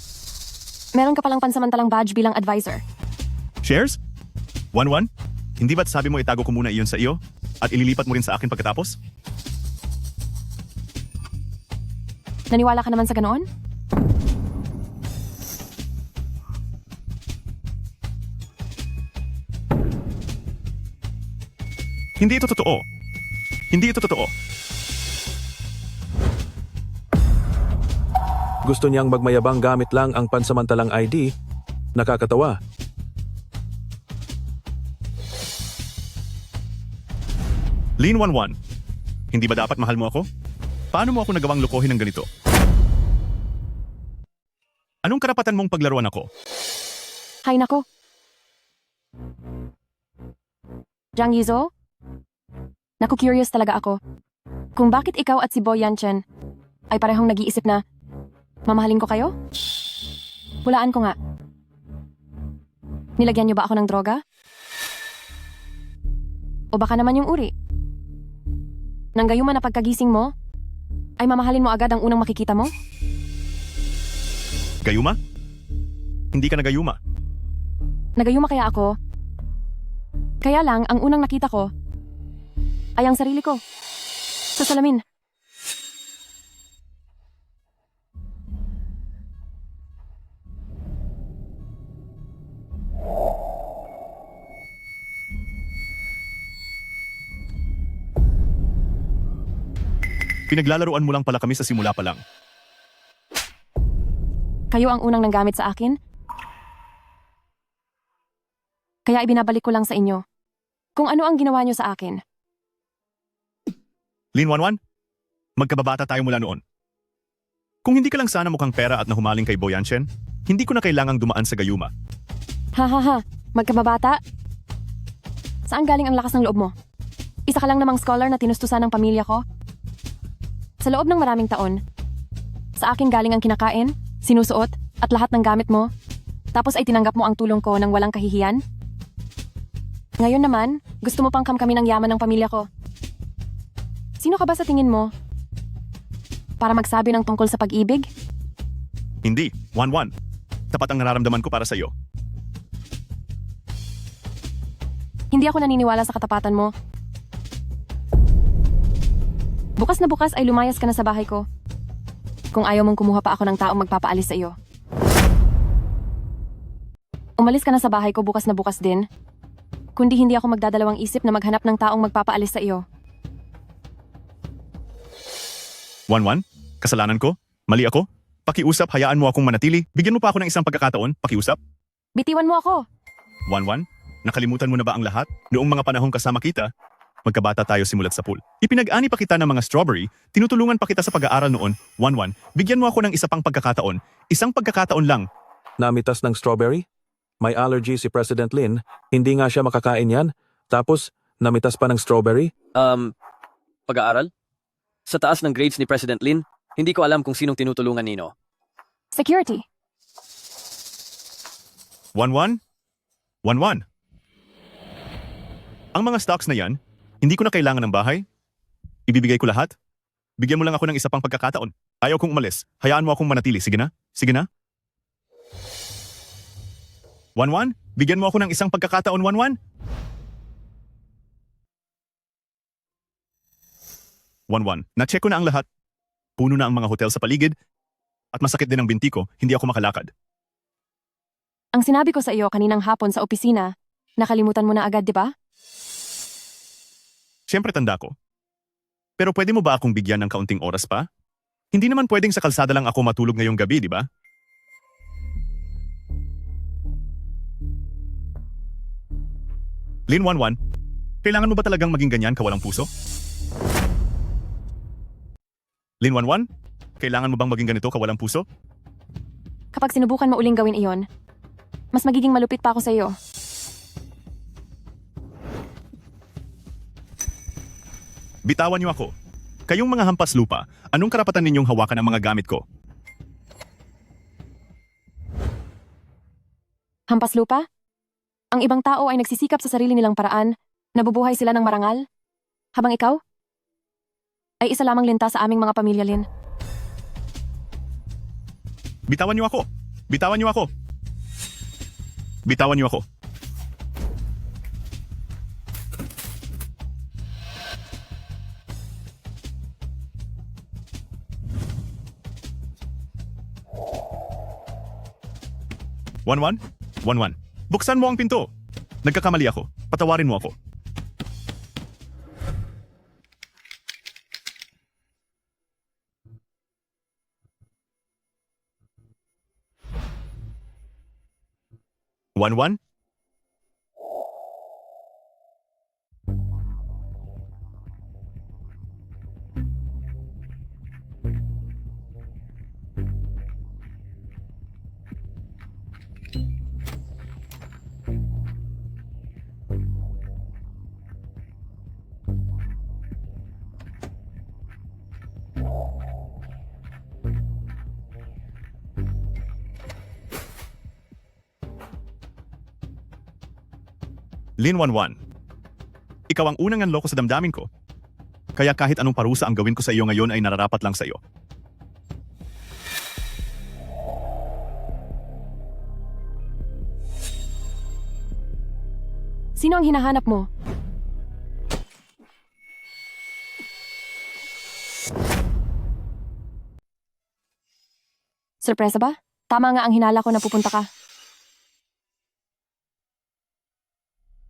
meron ka palang pansamantalang badge bilang advisor. Shares? Wanwan, hindi ba't sabi mo itago ko muna iyon sa iyo at ililipat mo rin sa akin pagkatapos? Naniwala ka naman sa ganoon? Hindi ito totoo. Hindi ito totoo. Gusto niyang magmayabang gamit lang ang pansamantalang ID? Nakakatawa. Lin Wanwan, hindi ba dapat mahal mo ako? Paano mo ako nagawang lokohin ng ganito? Anong karapatan mong paglaruan ako? Hay nako. Jiang Yizo? Naku-curious talaga ako. Kung bakit ikaw at si Bo Yanchen ay parehong nag-iisip na mamahalin ko kayo? Hulaan ko nga. Nilagyan niyo ba ako ng droga? O baka naman yung uri? Nang gayuma na pagkagising mo, ay mamahalin mo agad ang unang makikita mo? Gayuma? Hindi ka nagayuma. Nagayuma kaya ako? Kaya lang, ang unang nakita ko ay ang sarili ko. Sa salamin. Pinaglalaroan mo lang pala kami sa simula pa lang. Kayo ang unang nanggamit sa akin? Kaya ibinabalik ko lang sa inyo kung ano ang ginawa niyo sa akin. Lin Wanwan, magkababata tayo mula noon. Kung hindi ka lang sana mukhang pera at nahumaling kay Bo Yanchen, hindi ko na kailangang dumaan sa gayuma. Ha ha ha, magkababata? Saan galing ang lakas ng loob mo? Isa ka lang namang scholar na tinustusan ng pamilya ko? Sa loob ng maraming taon, sa akin galing ang kinakain, sinusuot, at lahat ng gamit mo, tapos ay tinanggap mo ang tulong ko ng walang kahihiyan? Ngayon naman, gusto mo pang kamkami ng yaman ng pamilya ko. Sino ka ba sa tingin mo? Para magsabi ng tungkol sa pag-ibig? Hindi, Wanwan. Tapat ang nararamdaman ko para sa iyo. Hindi ako naniniwala sa katapatan mo. Bukas na bukas ay lumayas ka na sa bahay ko. Kung ayaw mong kumuha pa ako ng taong magpapaalis sa iyo. Umalis ka na sa bahay ko bukas na bukas din. Kundi hindi ako magdadalawang isip na maghanap ng taong magpapaalis sa iyo. Wanwan, kasalanan ko? Mali ako? Pakiusap, hayaan mo akong manatili. Bigyan mo pa ako ng isang pagkakataon, pakiusap. Bitiwan mo ako! Wanwan, nakalimutan mo na ba ang lahat? Noong mga panahong kasama kita, magkabata tayo simulat sa pool. Ipinag-ani pa kita ng mga strawberry, tinutulungan pa kita sa pag-aaral noon. Wanwan, bigyan mo ako ng isa pang pagkakataon. Isang pagkakataon lang. Namitas ng strawberry? May allergy si President Lin, hindi nga siya makakain yan. Tapos, namitas pa ng strawberry? Pag-aaral? Sa taas ng grades ni President Lin, hindi ko alam kung sinong tinutulungan nino. Security. Wanwan? Wanwan. Ang mga stocks na yan, hindi ko na kailangan ng bahay. Ibibigay ko lahat. Bigyan mo lang ako ng isa pang pagkakataon. Ayaw kong umalis. Hayaan mo akong manatili. Sige na? Sige na? Wanwan? Bigyan mo ako ng isang pagkakataon, Wanwan? Wanwan, na-check ko na ang lahat. Puno na ang mga hotel sa paligid. At masakit din ang binti ko, hindi ako makalakad. Ang sinabi ko sa iyo kaninang hapon sa opisina, nakalimutan mo na agad, di ba? Siyempre tanda ko. Pero pwede mo ba akong bigyan ng kaunting oras pa? Hindi naman pwedeng sa kalsada lang ako matulog ngayong gabi, di ba? Lin Wanwan, kailangan mo ba talagang maging ganyan kawalang puso? Lin Wanwan, kailangan mo bang maging ganito kawalang puso? Kapag sinubukan mo uling gawin iyon, mas magiging malupit pa ako sa iyo. Bitawan niyo ako. Kayong mga hampas lupa, anong karapatan ninyong hawakan ang mga gamit ko? Hampas lupa? Ang ibang tao ay nagsisikap sa sarili nilang paraan, nabubuhay sila ng marangal. Habang ikaw? Ay isa lamang linta sa aming mga pamilya, Lin. Bitawan niyo ako! Bitawan niyo ako! Bitawan niyo ako! Wanwan? Wanwan, buksan mo ang pinto! Nagkakamali ako. Patawarin mo ako. Wanwan? Lin 11. Ikaw ang unang nanloko sa damdamin ko. Kaya kahit anong parusa ang gawin ko sa iyo ngayon ay nararapat lang sa iyo. Sino ang hinahanap mo? Sorpresa ba? Tama nga ang hinala ko na pupunta ka.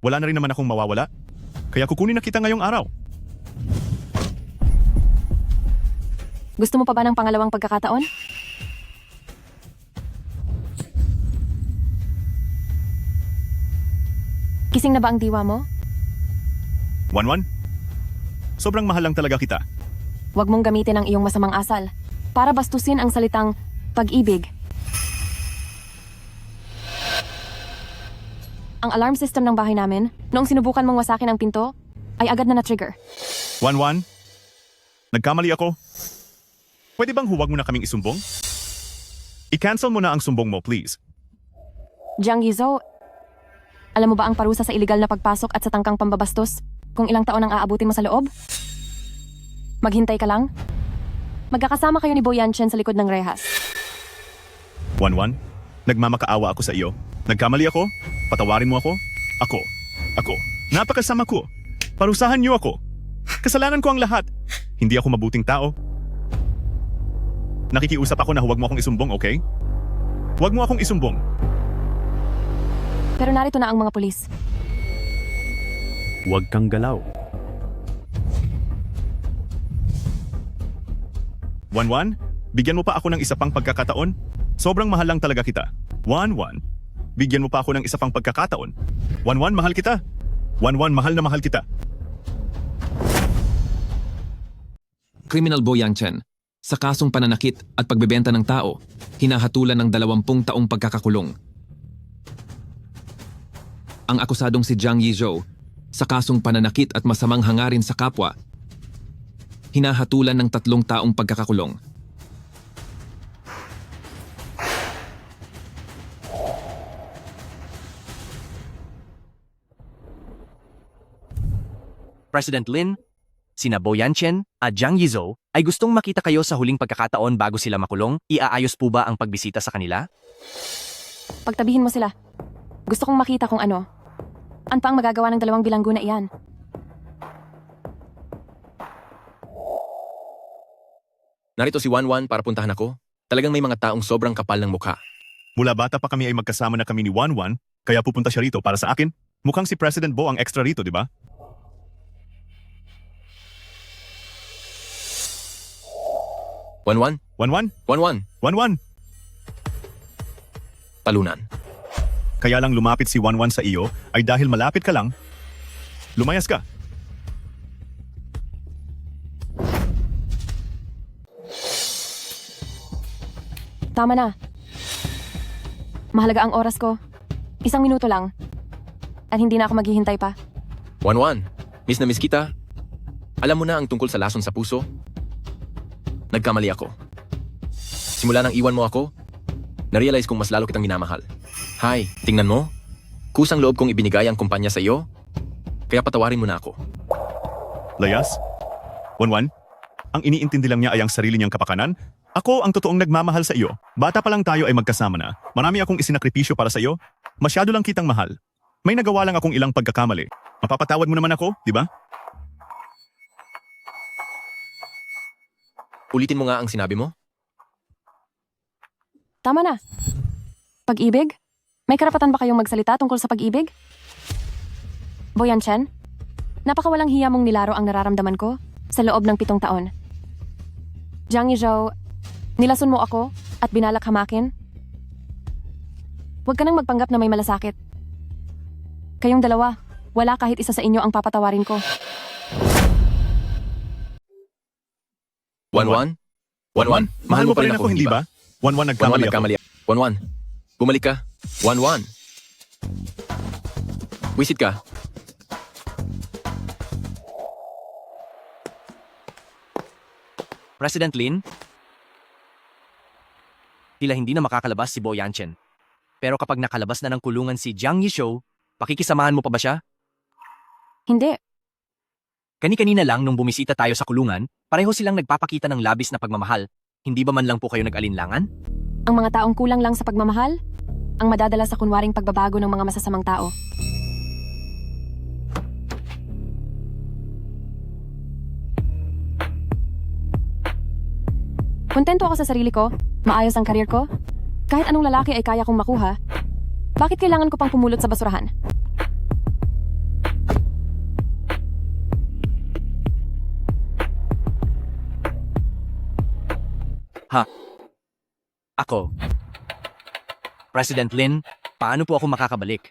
Wala na rin naman akong mawawala. Kaya kukunin na kita ngayong araw. Gusto mo pa ba ng pangalawang pagkakataon? Kising na ba ang diwa mo? 11? Sobrang mahal lang talaga kita. Huwag mong gamitin ang iyong masamang asal para bastusin ang salitang pag-ibig. Ang alarm system ng bahay namin, noong sinubukan mong wasakin ang pinto, ay agad na na-trigger. 11? Nagkamali ako. Pwede bang huwag mo na kaming isumbong? I-cancel mo na ang sumbong mo, please. Jiang Yizhou, alam mo ba ang parusa sa iligal na pagpasok at sa tangkang pambabastos kung ilang taon ang aabutin mo sa loob? Maghintay ka lang. Magkakasama kayo ni Bo Yanchen sa likod ng rehas. 11? Nagmamakaawa ako sa iyo. Nagkamali ako? Patawarin mo ako? Ako. Napakasama ko. Parusahan niyo ako. Kasalanan ko ang lahat. Hindi ako mabuting tao. Nakikiusap ako na huwag mo akong isumbong, okay? Huwag mo akong isumbong. Pero narito na ang mga pulis. Huwag kang galaw. 11? Bigyan mo pa ako ng isa pang pagkakataon? Sobrang mahal lang talaga kita. 11? Bigyan mo pa ako ng isa pang pagkakataon. 11, mahal kita. 11, mahal na mahal kita. Criminal Bo Yanchen, sa kasong pananakit at pagbebenta ng tao, hinahatulan ng 20 taong pagkakakulong. Ang akusadong si Jiang Yizhou, sa kasong pananakit at masamang hangarin sa kapwa, hinahatulan ng 3 taong pagkakakulong. President Lin, sina Bo Yanchen at Jiang Yizhou ay gustong makita kayo sa huling pagkakataon bago sila makulong. Iaayos po ba ang pagbisita sa kanila? Pagtabihin mo sila. Gusto kong makita kung ano. Ano pa ang magagawa ng 2 bilanggo na iyan? Narito si 11 para puntahan ako. Talagang may mga taong sobrang kapal ng mukha. Mula bata pa kami ay magkasama na kami ni 11, kaya pupunta siya rito para sa akin. Mukhang si President Bo ang extra rito, di ba? Wanwan? 11? 11? Talunan. Kaya lang lumapit si 11 sa iyo ay dahil malapit ka lang. Lumayas ka. Tama na. Mahalaga ang oras ko. 1 minuto lang. At hindi na ako maghihintay pa. 11, miss na miss kita. Alam mo na ang tungkol sa lason sa puso? Nagkamali ako. Simula nang iwan mo ako, narealize kong mas lalo kitang minamahal. Hay, tingnan mo. Kusang loob kong ibinigay ang kumpanya sa iyo. Kaya patawarin mo na ako. Layas? 11? Ang iniintindi lang niya ay ang sarili niyang kapakanan? Ako ang totoong nagmamahal sa iyo. Bata pa lang tayo ay magkasama na. Marami akong isinakripisyo para sa iyo. Masyado lang kitang mahal. May nagawa lang akong ilang pagkakamali. Mapapatawad mo naman ako, di ba? Ulitin mo nga ang sinabi mo. Tama na. Pag-ibig? May karapatan ba kayong magsalita tungkol sa pag-ibig? Bo Yanchen, napakawalang hiya mong nilaro ang nararamdaman ko sa loob ng 7 taon. Jiang Yizhou, nilason mo ako at binalak hamakin? Huwag ka nang magpanggap na may malasakit. Kayong dalawa, wala kahit isa sa inyo ang papatawarin ko. 11? 11? Mahal mo pa rin ako, hindi ba? 11, nagkamali ako. 11, bumalik ka. 11. Wisit ka. President Lin, tila hindi na makakalabas si Bo Yanchen. Pero kapag nakalabas na ng kulungan si Jiang Yizhou, pakikisamahan mo pa ba siya? Hindi. Kani-kanina lang nung bumisita tayo sa kulungan, pareho silang nagpapakita ng labis na pagmamahal. Hindi ba man lang po kayo nag-alinlangan? Ang mga taong kulang lang sa pagmamahal, ang madadala sa kunwaring pagbabago ng mga masasamang tao. Kontento ako sa sarili ko, maayos ang karir ko. Kahit anong lalaki ay kaya kong makuha, bakit kailangan ko pang pumulot sa basurahan? Ako. President Lin, paano po ako makakabalik?